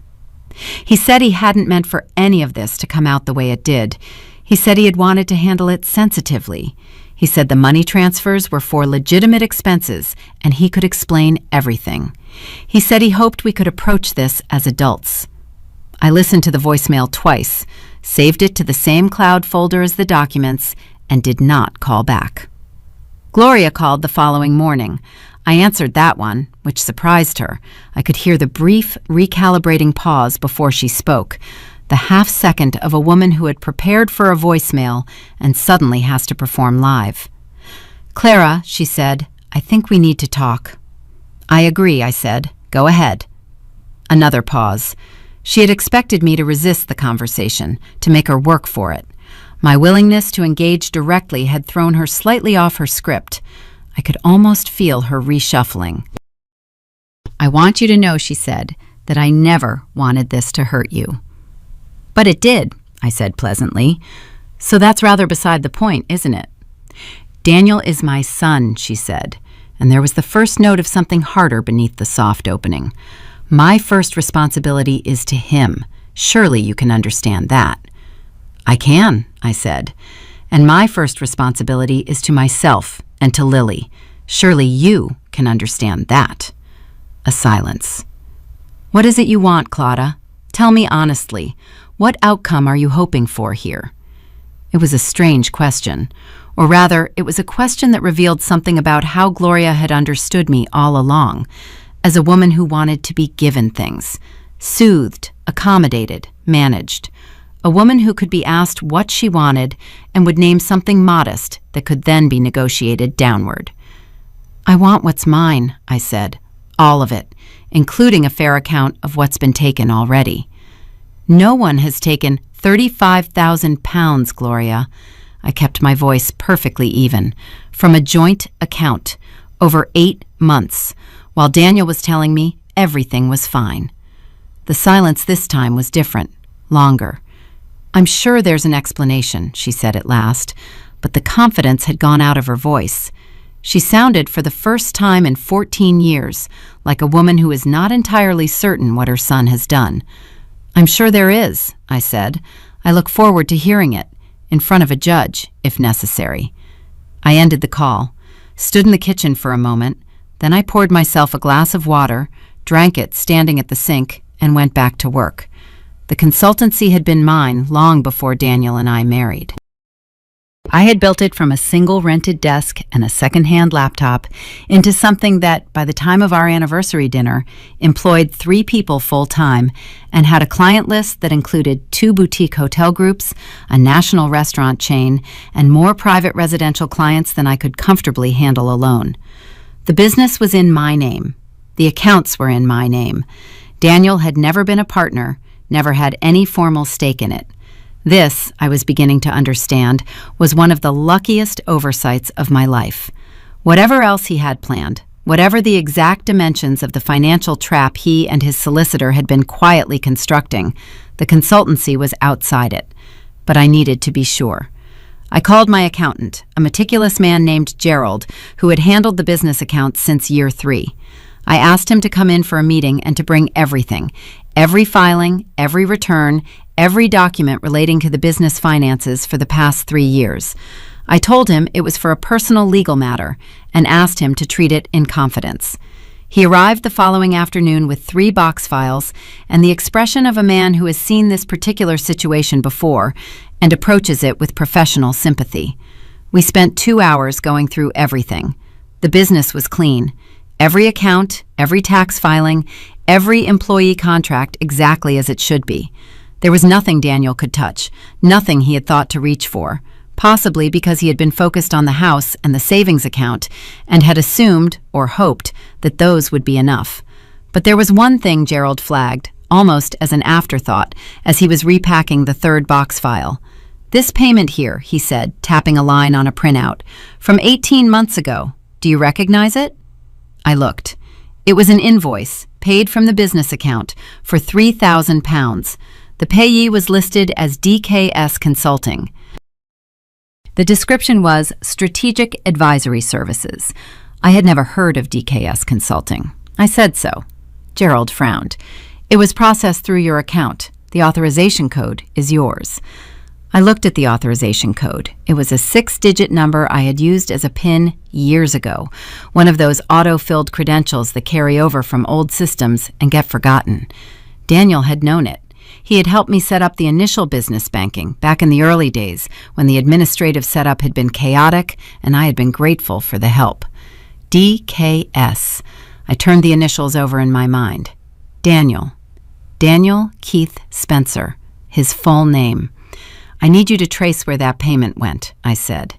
He said he hadn't meant for any of this to come out the way it did. He said he had wanted to handle it sensitively. He said the money transfers were for legitimate expenses and he could explain everything. He said he hoped we could approach this as adults. I listened to the voicemail twice, saved it to the same cloud folder as the documents, and did not call back. Gloria called the following morning. I answered that one, which surprised her. I could hear the brief, recalibrating pause before she spoke, the half-second of a woman who had prepared for a voicemail and suddenly has to perform live. "Clara," she said, "I think we need to talk." "I agree," I said. "Go ahead." Another pause. She had expected me to resist the conversation, to make her work for it. My willingness to engage directly had thrown her slightly off her script. I could almost feel her reshuffling. "I want you to know," she said, "that I never wanted this to hurt you." "But it did," I said pleasantly. "So that's rather beside the point, isn't it?" "Daniel is my son," she said, and there was the first note of something harder beneath the soft opening. "My first responsibility is to him. Surely you can understand that." "I can," I said. "And my first responsibility is to myself and to Lily. Surely you can understand that." A silence. "What is it you want, Claudia? Tell me honestly. What outcome are you hoping for here?" It was a strange question. Or rather, it was a question that revealed something about how Gloria had understood me all along, as a woman who wanted to be given things, soothed, accommodated, managed. A woman who could be asked what she wanted and would name something modest that could then be negotiated downward. "I want what's mine," I said. "All of it, including a fair account of what's been taken already." "No one has taken £35,000, Gloria." I kept my voice perfectly even. "From a joint account, over 8 months, while Daniel was telling me everything was fine." The silence this time was different, longer. "I'm sure there's an explanation," she said at last, but the confidence had gone out of her voice. She sounded, for the first time in 14 years, like a woman who is not entirely certain what her son has done. "I'm sure there is," I said. "I look forward to hearing it, in front of a judge, if necessary." I ended the call, stood in the kitchen for a moment, then I poured myself a glass of water, drank it standing at the sink, and went back to work. The consultancy had been mine long before Daniel and I married. I had built it from a single rented desk and a second-hand laptop into something that, by the time of our anniversary dinner, employed 3 people full-time and had a client list that included 2 boutique hotel groups, a national restaurant chain, and more private residential clients than I could comfortably handle alone. The business was in my name. The accounts were in my name. Daniel had never been a partner, never had any formal stake in it. This, I was beginning to understand, was one of the luckiest oversights of my life. Whatever else he had planned, whatever the exact dimensions of the financial trap he and his solicitor had been quietly constructing, the consultancy was outside it. But I needed to be sure. I called my accountant, a meticulous man named Gerald, who had handled the business accounts since year 3. I asked him to come in for a meeting and to bring everything, every filing, every return, every document relating to the business finances for the past 3 years. I told him it was for a personal legal matter and asked him to treat it in confidence. He arrived the following afternoon with 3 box files and the expression of a man who has seen this particular situation before and approaches it with professional sympathy. We spent 2 hours going through everything. The business was clean. Every account, every tax filing, every employee contract exactly as it should be. There was nothing Daniel could touch, nothing he had thought to reach for, possibly because he had been focused on the house and the savings account and had assumed, or hoped, that those would be enough. But there was one thing Gerald flagged, almost as an afterthought, as he was repacking the 3rd box file. "This payment here," he said, tapping a line on a printout, "from 18 months ago. Do you recognize it?" I looked. It was an invoice, paid from the business account, for £3,000. The payee was listed as DKS Consulting. The description was Strategic Advisory Services. I had never heard of DKS Consulting. I said so. Gerald frowned. "It was processed through your account. The authorization code is yours." I looked at the authorization code. It was a 6-digit number I had used as a PIN years ago, one of those auto-filled credentials that carry over from old systems and get forgotten. Daniel had known it. He had helped me set up the initial business banking back in the early days when the administrative setup had been chaotic and I had been grateful for the help. DKS. I turned the initials over in my mind. Daniel. Daniel Keith Spencer. His full name. "I need you to trace where that payment went," I said.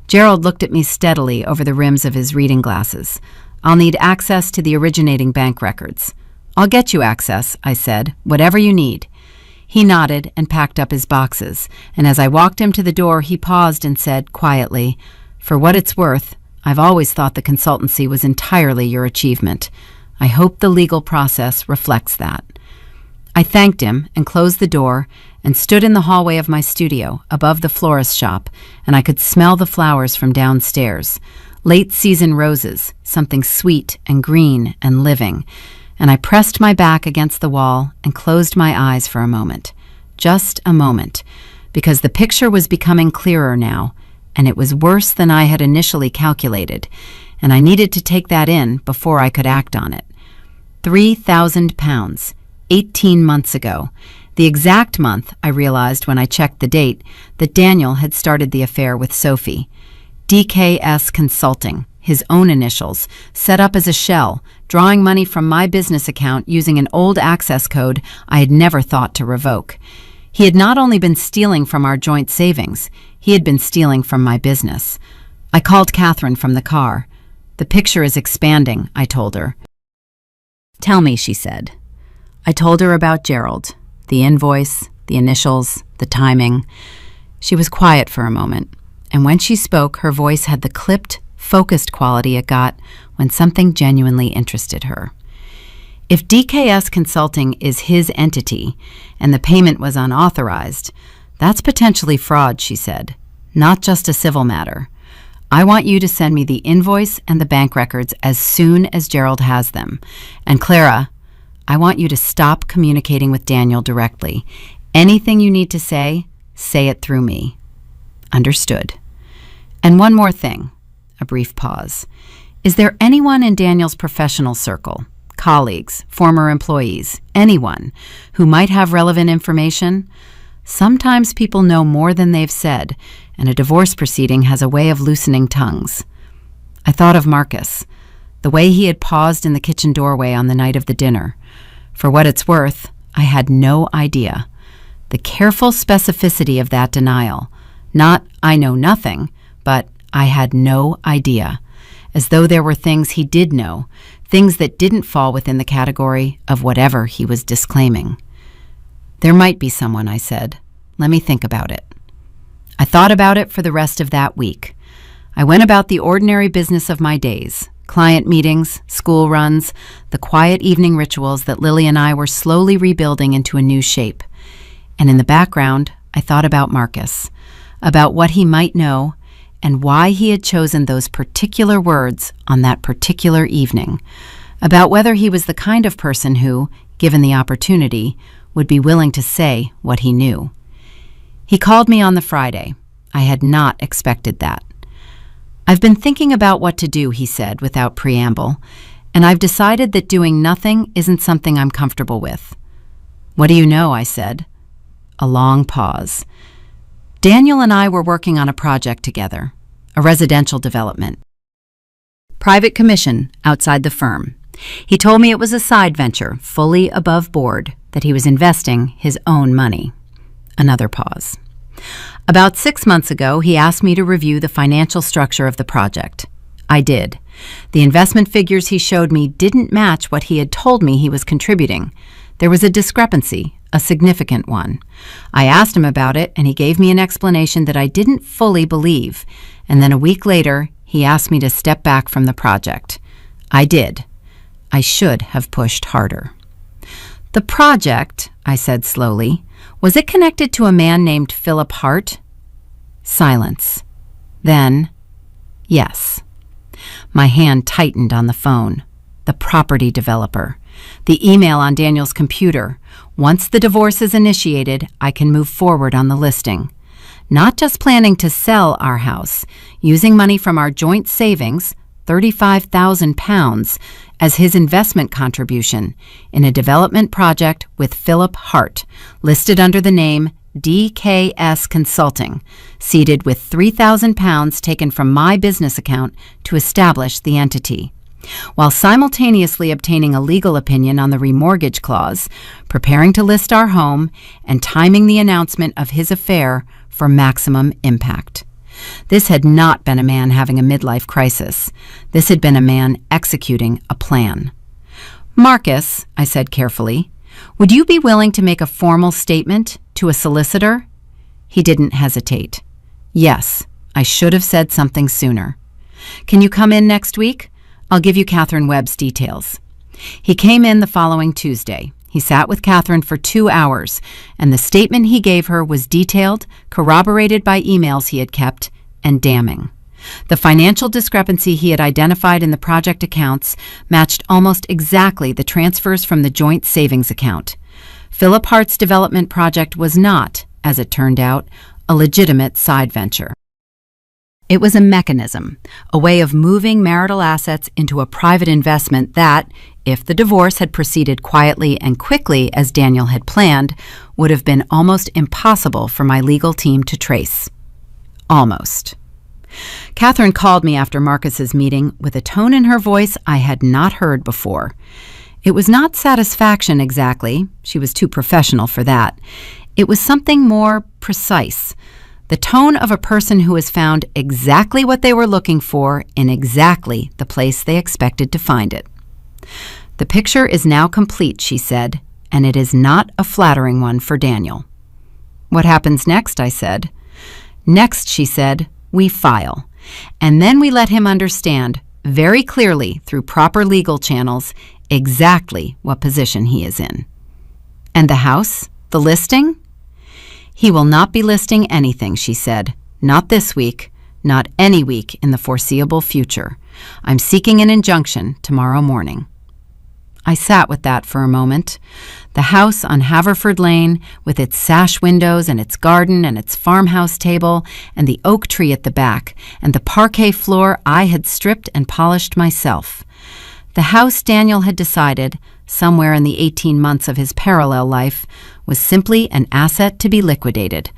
Gerald looked at me steadily over the rims of his reading glasses. "I'll need access to the originating bank records." "I'll get you access," I said, "whatever you need." He nodded and packed up his boxes, and as I walked him to the door, he paused and said quietly, "For what it's worth, I've always thought the consultancy was entirely your achievement. I hope the legal process reflects that." I thanked him and closed the door and stood in the hallway of my studio above the florist shop, and I could smell the flowers from downstairs. Late-season roses, something sweet and green and living, and I pressed my back against the wall and closed my eyes for a moment. Just a moment, because the picture was becoming clearer now, and it was worse than I had initially calculated, and I needed to take that in before I could act on it. £3,000, 18 months ago. The exact month, I realized when I checked the date, that Daniel had started the affair with Sophie. DKS Consulting, his own initials, set up as a shell, drawing money from my business account using an old access code I had never thought to revoke. He had not only been stealing from our joint savings, he had been stealing from my business. I called Catherine from the car. "The picture is expanding," I told her. "Tell me," she said. I told her about Gerald, the invoice, the initials, the timing. She was quiet for a moment, and when she spoke, her voice had the clipped, focused quality it got when something genuinely interested her. "If DKS Consulting is his entity, and the payment was unauthorized, that's potentially fraud," she said, "not just a civil matter. I want you to send me the invoice and the bank records as soon as Gerald has them. And Clara, I want you to stop communicating with Daniel directly. Anything you need to say it through me." "Understood. And one more thing." A brief pause. "Is there anyone in Daniel's professional circle, colleagues, former employees, anyone who might have relevant information? Sometimes people know more than they've said, and a divorce proceeding has a way of loosening tongues." I thought of Marcus, the way he had paused in the kitchen doorway on the night of the dinner. For what it's worth, I had no idea. The careful specificity of that denial. Not, "I know nothing," but "I had no idea." As though there were things he did know, things that didn't fall within the category of whatever he was disclaiming. "There might be someone," I said. "Let me think about it." I thought about it for the rest of that week. I went about the ordinary business of my days. Client meetings, school runs, the quiet evening rituals that Lily and I were slowly rebuilding into a new shape. And in the background, I thought about Marcus, about what he might know, and why he had chosen those particular words on that particular evening, about whether he was the kind of person who, given the opportunity, would be willing to say what he knew. He called me on the Friday. I had not expected that. "I've been thinking about what to do," he said without preamble, "and I've decided that doing nothing isn't something I'm comfortable with." "What do you know?" I said. A long pause. "Daniel and I were working on a project together, a residential development. Private commission outside the firm. He told me it was a side venture, fully above board, that he was investing his own money." Another pause. "About 6 months ago, he asked me to review the financial structure of the project. I did. The investment figures he showed me didn't match what he had told me he was contributing. There was a discrepancy, a significant one. I asked him about it, and he gave me an explanation that I didn't fully believe, and then a week later, he asked me to step back from the project. I did. I should have pushed harder." "The project," I said slowly, "was it connected to a man named Philip Hart?" Silence. Then, "Yes." My hand tightened on the phone. The property developer. The email on Daniel's computer. Once the divorce is initiated, I can move forward on the listing. Not just planning to sell our house, using money from our joint savings, £35,000, as his investment contribution in a development project with Philip Hart, listed under the name DKS Consulting, seated with £3,000 taken from my business account to establish the entity, while simultaneously obtaining a legal opinion on the remortgage clause, preparing to list our home, and timing the announcement of his affair for maximum impact. This had not been a man having a midlife crisis. This had been a man executing a plan. "Marcus," I said carefully, "would you be willing to make a formal statement to a solicitor?" He didn't hesitate. "Yes, I should have said something sooner." "Can you come in next week? I'll give you Catherine Webb's details." He came in the following Tuesday. He sat with Catherine for 2 hours, and the statement he gave her was detailed, corroborated by emails he had kept, and damning. The financial discrepancy he had identified in the project accounts matched almost exactly the transfers from the joint savings account. Philip Hart's development project was not, as it turned out, a legitimate side venture. It was a mechanism, a way of moving marital assets into a private investment that, if the divorce had proceeded quietly and quickly as Daniel had planned, would have been almost impossible for my legal team to trace. Almost. Catherine called me after Marcus's meeting with a tone in her voice I had not heard before. It was not satisfaction exactly. She was too professional for that. It was something more precise. The tone of a person who has found exactly what they were looking for in exactly the place they expected to find it. "The picture is now complete," she said, "and it is not a flattering one for Daniel." "What happens next?" I said. "Next," she said, "we file. And then we let him understand, very clearly through proper legal channels, exactly what position he is in." "And the house? The listing?" "He will not be listing anything," she said. "Not this week, not any week in the foreseeable future. I'm seeking an injunction tomorrow morning." I sat with that for a moment. The house on Haverford Lane, with its sash windows and its garden and its farmhouse table and the oak tree at the back and the parquet floor I had stripped and polished myself. The house Daniel had decided, somewhere in the 18 months of his parallel life, was simply an asset to be liquidated,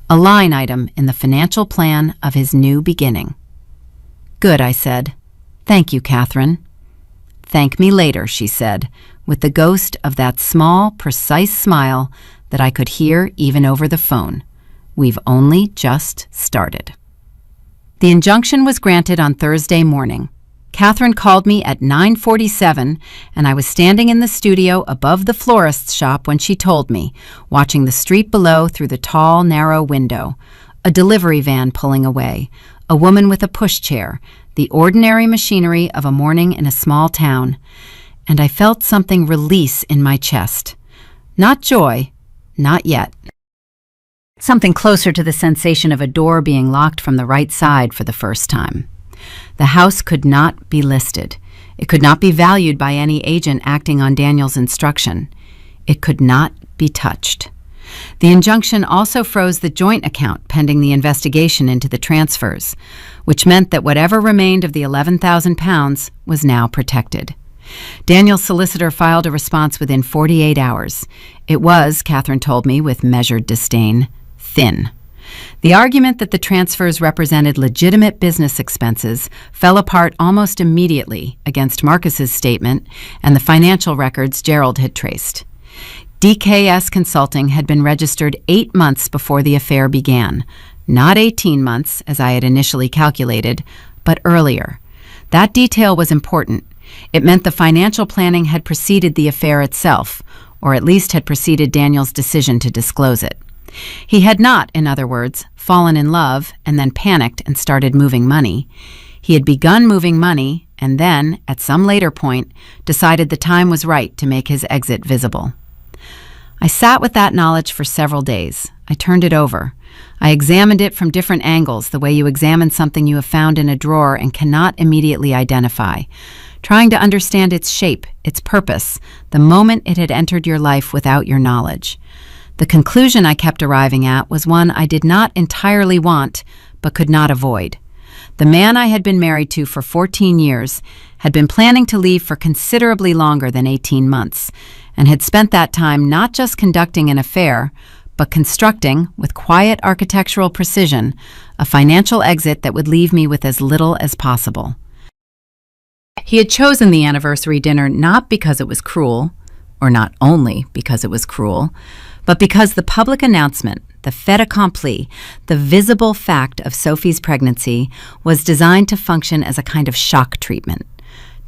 a line item in the financial plan of his new beginning. "Good," I said. "Thank you, Catherine." "Thank me later," she said, with the ghost of that small, precise smile that I could hear even over the phone. "We've only just started." The injunction was granted on Thursday morning. Catherine called me at 9:47, and I was standing in the studio above the florist's shop when she told me, watching the street below through the tall, narrow window, a delivery van pulling away, a woman with a pushchair, the ordinary machinery of a morning in a small town, and I felt something release in my chest. Not joy, not yet. Something closer to the sensation of a door being locked from the right side for the first time. The house could not be listed. It could not be valued by any agent acting on Daniel's instruction. It could not be touched. The injunction also froze the joint account pending the investigation into the transfers, which meant that whatever remained of the £11,000 was now protected. Daniel's solicitor filed a response within 48 hours. It was, Catherine told me with measured disdain, thin. The argument that the transfers represented legitimate business expenses fell apart almost immediately against Marcus's statement and the financial records Gerald had traced. DKS Consulting had been registered 8 months before the affair began, not 18 months, as I had initially calculated, but earlier. That detail was important. It meant the financial planning had preceded the affair itself, or at least had preceded Daniel's decision to disclose it. He had not, in other words, fallen in love and then panicked and started moving money. He had begun moving money and then, at some later point, decided the time was right to make his exit visible. I sat with that knowledge for several days. I turned it over. I examined it from different angles, the way you examine something you have found in a drawer and cannot immediately identify, trying to understand its shape, its purpose, the moment it had entered your life without your knowledge. The conclusion I kept arriving at was one I did not entirely want, but could not avoid. The man I had been married to for 14 years had been planning to leave for considerably longer than 18 months, and had spent that time not just conducting an affair, but constructing, with quiet architectural precision, a financial exit that would leave me with as little as possible. He had chosen the anniversary dinner not because it was cruel, or not only because it was cruel, but because the public announcement, the fait accompli, the visible fact of Sophie's pregnancy was designed to function as a kind of shock treatment,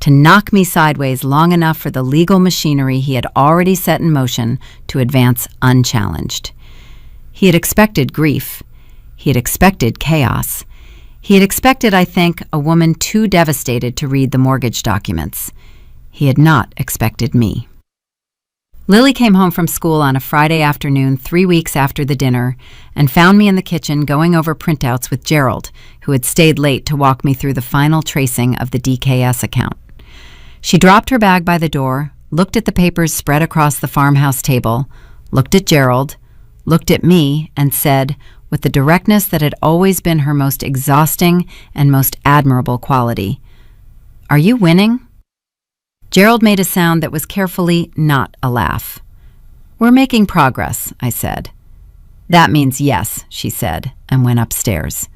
to knock me sideways long enough for the legal machinery he had already set in motion to advance unchallenged. He had expected grief. He had expected chaos. He had expected, I think, a woman too devastated to read the mortgage documents. He had not expected me. Lily came home from school on a Friday afternoon 3 weeks after the dinner and found me in the kitchen going over printouts with Gerald, who had stayed late to walk me through the final tracing of the DKS account. She dropped her bag by the door, looked at the papers spread across the farmhouse table, looked at Gerald, looked at me, and said, with the directness that had always been her most exhausting and most admirable quality, "Are you winning?" Gerald made a sound that was carefully not a laugh. "We're making progress," I said. "That means yes," she said, and went upstairs.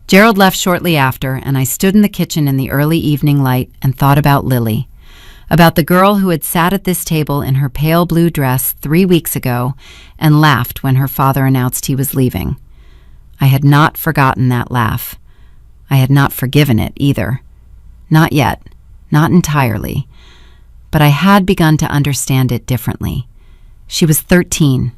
Gerald left shortly after, and I stood in the kitchen in the early evening light and thought about Lily, about the girl who had sat at this table in her pale blue dress 3 weeks ago and laughed when her father announced he was leaving. I had not forgotten that laugh. I had not forgiven it either. Not yet, not entirely. But I had begun to understand it differently. She was 13.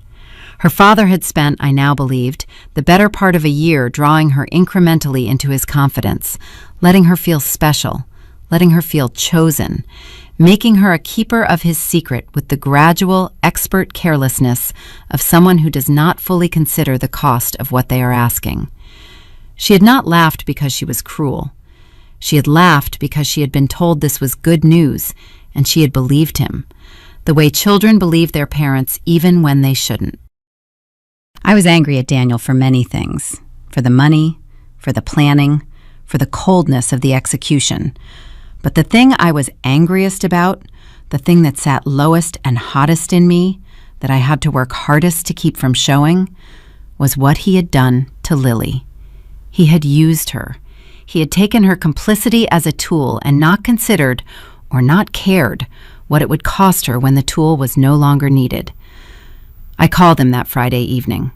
Her father had spent, I now believed, the better part of a year drawing her incrementally into his confidence, letting her feel special, letting her feel chosen, making her a keeper of his secret with the gradual, expert carelessness of someone who does not fully consider the cost of what they are asking. She had not laughed because she was cruel. She had laughed because she had been told this was good news, and she had believed him, the way children believe their parents even when they shouldn't. I was angry at Daniel for many things, for the money, for the planning, for the coldness of the execution. But the thing I was angriest about, the thing that sat lowest and hottest in me, that I had to work hardest to keep from showing, was what he had done to Lily. He had used her. He had taken her complicity as a tool and not considered, or not cared, what it would cost her when the tool was no longer needed. I called him that Friday evening.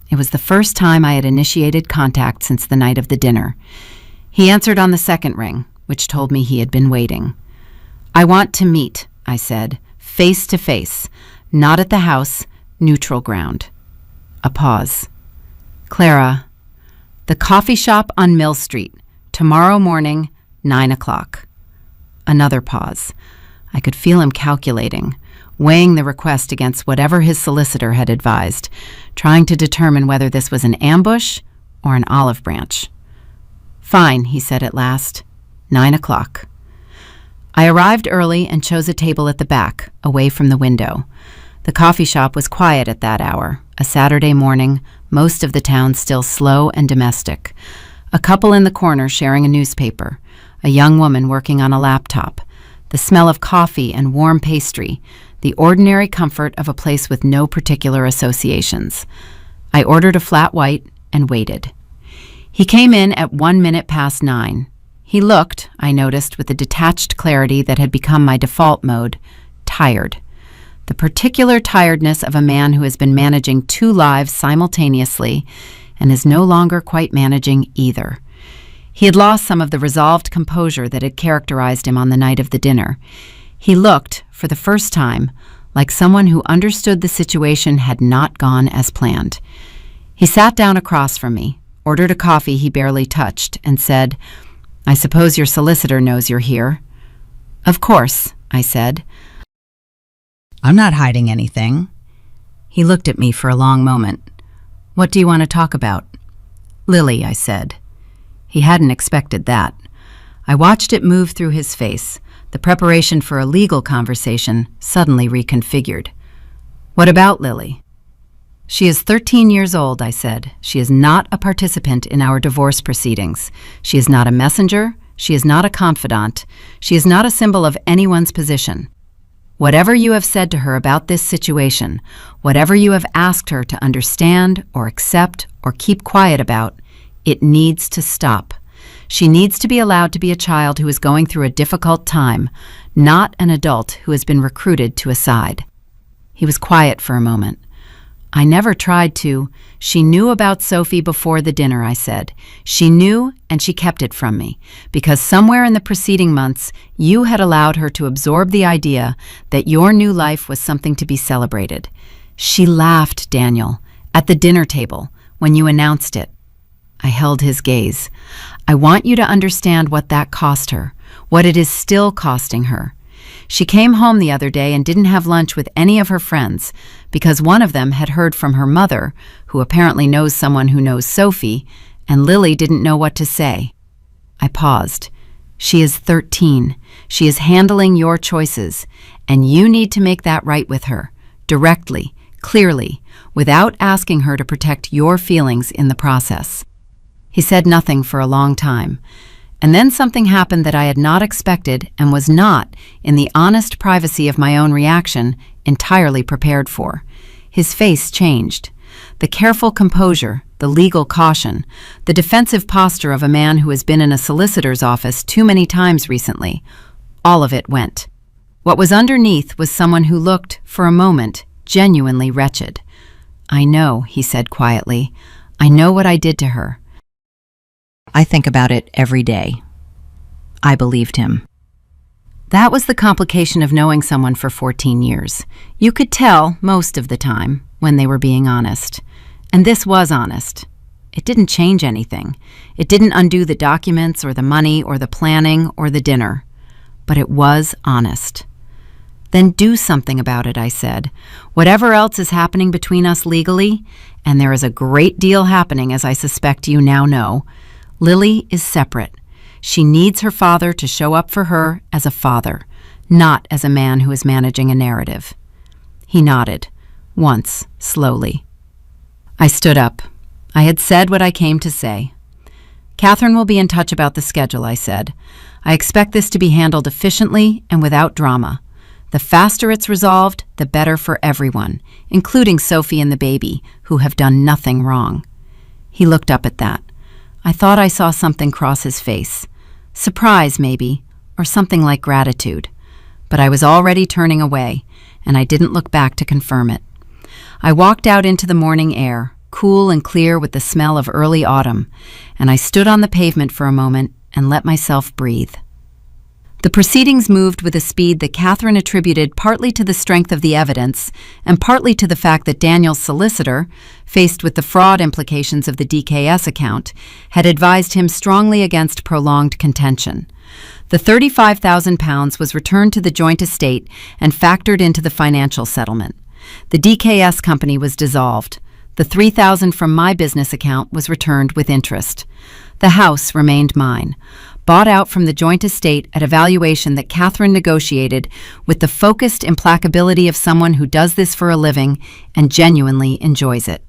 It was the first time I had initiated contact since the night of the dinner. He answered on the second ring, which told me he had been waiting. "I want to meet," I said, "face to face, not at the house, neutral ground." A pause. "Clara, the coffee shop on Mill Street, tomorrow morning, 9 o'clock. Another pause. I could feel him calculating, weighing the request against whatever his solicitor had advised, trying to determine whether this was an ambush or an olive branch. "Fine," he said at last. 9 o'clock. I arrived early and chose a table at the back, away from the window. The coffee shop was quiet at that hour, a Saturday morning, most of the town still slow and domestic. A couple in the corner sharing a newspaper, a young woman working on a laptop, the smell of coffee and warm pastry, the ordinary comfort of a place with no particular associations. I ordered a flat white and waited. He came in at 9:01. He looked, I noticed with the detached clarity that had become my default mode, tired. The particular tiredness of a man who has been managing two lives simultaneously and is no longer quite managing either. He had lost some of the resolved composure that had characterized him on the night of the dinner. He looked, for the first time, like someone who understood the situation had not gone as planned. He sat down across from me, ordered a coffee he barely touched, and said, "I suppose your solicitor knows you're here." "Of course," I said. "I'm not hiding anything." He looked at me for a long moment. "What do you want to talk about?" "Lily," I said. He hadn't expected that. I watched it move through his face, the preparation for a legal conversation suddenly reconfigured. "What about Lily?" "She is 13 years old," I said. "She is not a participant in our divorce proceedings. She is not a messenger. She is not a confidant. She is not a symbol of anyone's position. Whatever you have said to her about this situation, whatever you have asked her to understand or accept or keep quiet about, it needs to stop. She needs to be allowed to be a child who is going through a difficult time, not an adult who has been recruited to a side." He was quiet for a moment. "I never tried to. She knew about Sophie before the dinner," I said. "She knew, and she kept it from me, because somewhere in the preceding months, you had allowed her to absorb the idea that your new life was something to be celebrated. She laughed, Daniel, at the dinner table when you announced it." I held his gaze. "I want you to understand what that cost her, what it is still costing her. She came home the other day and didn't have lunch with any of her friends because one of them had heard from her mother, who apparently knows someone who knows Sophie, and Lily didn't know what to say." I paused. "She is 13. She is handling your choices, and you need to make that right with her, directly, clearly, without asking her to protect your feelings in the process." He said nothing for a long time. And then something happened that I had not expected and was not, in the honest privacy of my own reaction, entirely prepared for. His face changed. The careful composure, the legal caution, the defensive posture of a man who has been in a solicitor's office too many times recently, all of it went. What was underneath was someone who looked, for a moment, genuinely wretched. "I know," he said quietly. "I know what I did to her. I think about it every day." I believed him. That was the complication of knowing someone for 14 years. You could tell, most of the time, when they were being honest. And this was honest. It didn't change anything. It didn't undo the documents or the money or the planning or the dinner. But it was honest. "Then do something about it," I said. "Whatever else is happening between us legally, and there is a great deal happening, as I suspect you now know, Lily is separate. She needs her father to show up for her as a father, not as a man who is managing a narrative." He nodded, once, slowly. I stood up. I had said what I came to say. "Catherine will be in touch about the schedule," I said. "I expect this to be handled efficiently and without drama. The faster it's resolved, the better for everyone, including Sophie and the baby, who have done nothing wrong." He looked up at that. I thought I saw something cross his face. Surprise, maybe, or something like gratitude. But I was already turning away, and I didn't look back to confirm it. I walked out into the morning air, cool and clear with the smell of early autumn, and I stood on the pavement for a moment and let myself breathe. The proceedings moved with a speed that Catherine attributed partly to the strength of the evidence and partly to the fact that Daniel's solicitor, faced with the fraud implications of the DKS account, had advised him strongly against prolonged contention. The £35,000 was returned to the joint estate and factored into the financial settlement. The DKS company was dissolved. The $3,000 from my business account was returned with interest. The house remained mine. bought out from the joint estate at a valuation that Catherine negotiated with the focused implacability of someone who does this for a living and genuinely enjoys it.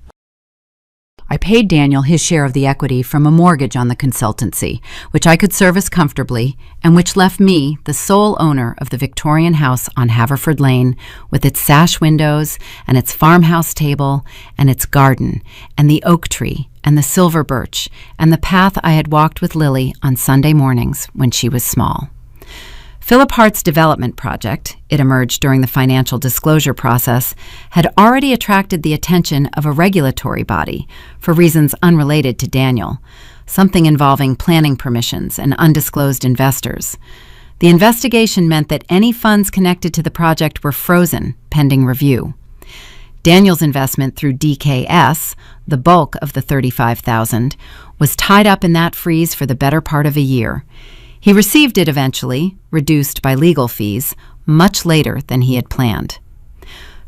I paid Daniel his share of the equity from a mortgage on the consultancy, which I could service comfortably, and which left me the sole owner of the Victorian house on Haverford Lane, with its sash windows and its farmhouse table and its garden and the oak tree and the silver birch and the path I had walked with Lily on Sunday mornings when she was small. Philip Hart's development project, it emerged during the financial disclosure process, had already attracted the attention of a regulatory body for reasons unrelated to Daniel, something involving planning permissions and undisclosed investors. The investigation meant that any funds connected to the project were frozen, pending review. Daniel's investment through DKS, the bulk of the $35,000, was tied up in that freeze for the better part of a year. He received it eventually, reduced by legal fees, much later than he had planned.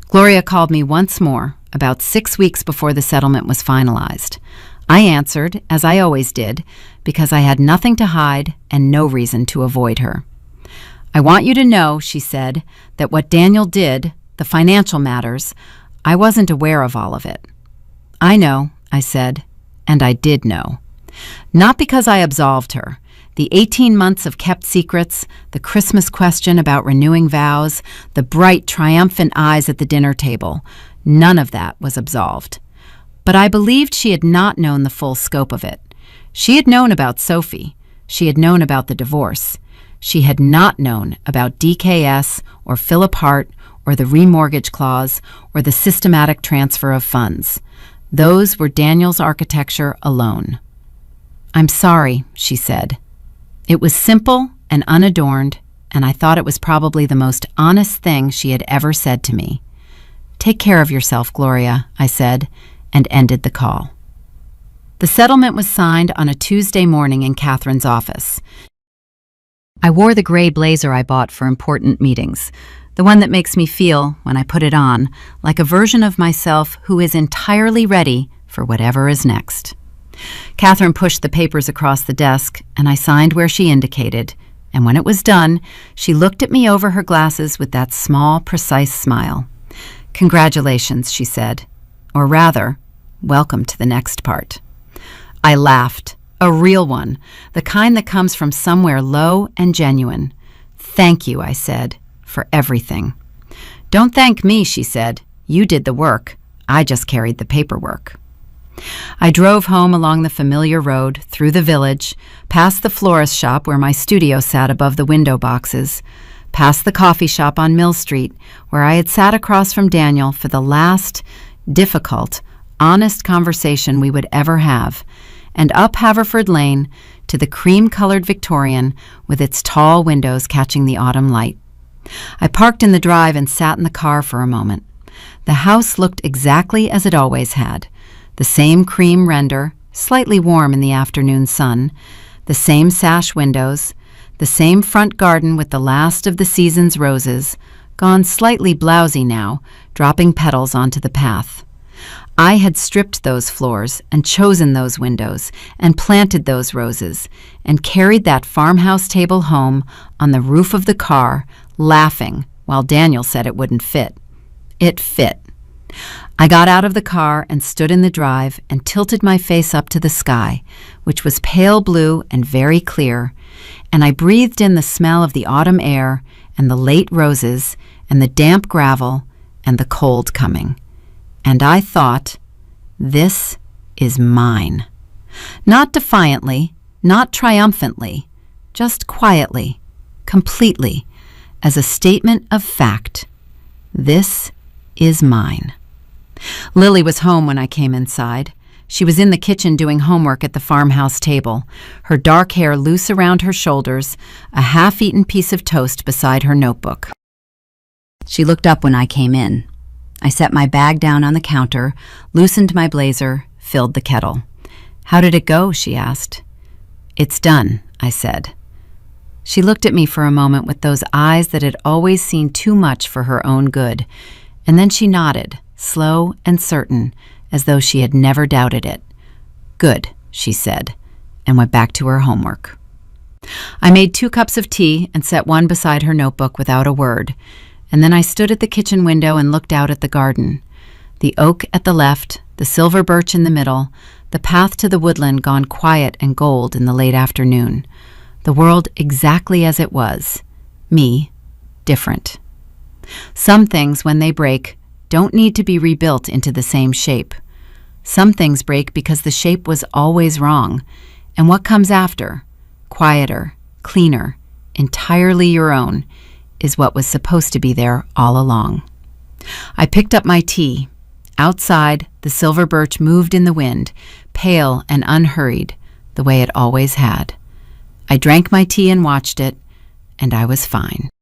Gloria called me once more, about 6 weeks before the settlement was finalized. I answered, as I always did, because I had nothing to hide and no reason to avoid her. "I want you to know," she said, "that what Daniel did, the financial matters, I wasn't aware of all of it." "I know," I said, and I did know. Not because I absolved her. The 18 months of kept secrets, the Christmas question about renewing vows, the bright, triumphant eyes at the dinner table, none of that was absolved. But I believed she had not known the full scope of it. She had known about Sophie. She had known about the divorce. She had not known about DKS or Philip Hart or the remortgage clause or the systematic transfer of funds. Those were Daniel's architecture alone. "I'm sorry," she said. It was simple and unadorned, and I thought it was probably the most honest thing she had ever said to me. "Take care of yourself, Gloria," I said, and ended the call. The settlement was signed on a Tuesday morning in Catherine's office. I wore the gray blazer I bought for important meetings, the one that makes me feel, when I put it on, like a version of myself who is entirely ready for whatever is next. Catherine pushed the papers across the desk, and I signed where she indicated, and when it was done, she looked at me over her glasses with that small, precise smile. "Congratulations," she said. Or rather, welcome to the next part. I laughed, a real one, the kind that comes from somewhere low and genuine. "Thank you," I said, "for everything." "Don't thank me," she said. "You did the work. I just carried the paperwork." I drove home along the familiar road, through the village, past the florist shop where my studio sat above the window boxes, past the coffee shop on Mill Street, where I had sat across from Daniel for the last, difficult, honest conversation we would ever have, and up Haverford Lane to the cream-colored Victorian with its tall windows catching the autumn light. I parked in the drive and sat in the car for a moment. The house looked exactly as it always had. The same cream render, slightly warm in the afternoon sun, the same sash windows, the same front garden with the last of the season's roses, gone slightly blousy now, dropping petals onto the path. I had stripped those floors and chosen those windows and planted those roses and carried that farmhouse table home on the roof of the car, laughing while Daniel said it wouldn't fit. It fit. I got out of the car and stood in the drive and tilted my face up to the sky, which was pale blue and very clear, and I breathed in the smell of the autumn air and the late roses and the damp gravel and the cold coming. And I thought, this is mine. Not defiantly, not triumphantly, just quietly, completely, as a statement of fact. This is mine. Lily was home when I came inside. She was in the kitchen doing homework at the farmhouse table, her dark hair loose around her shoulders, a half-eaten piece of toast beside her notebook. She looked up when I came in. I set my bag down on the counter, loosened my blazer, filled the kettle. "How did it go?" she asked. "It's done," I said. She looked at me for a moment with those eyes that had always seen too much for her own good, and then she nodded, slow and certain, as though she had never doubted it. "Good," she said, and went back to her homework. I made 2 cups of tea and set one beside her notebook without a word, and then I stood at the kitchen window and looked out at the garden. The oak at the left, the silver birch in the middle, the path to the woodland gone quiet and gold in the late afternoon. The world exactly as it was. Me, different. Some things, when they break, don't need to be rebuilt into the same shape. Some things break because the shape was always wrong, and what comes after, quieter, cleaner, entirely your own, is what was supposed to be there all along. I picked up my tea. Outside, the silver birch moved in the wind, pale and unhurried, the way it always had. I drank my tea and watched it, and I was fine.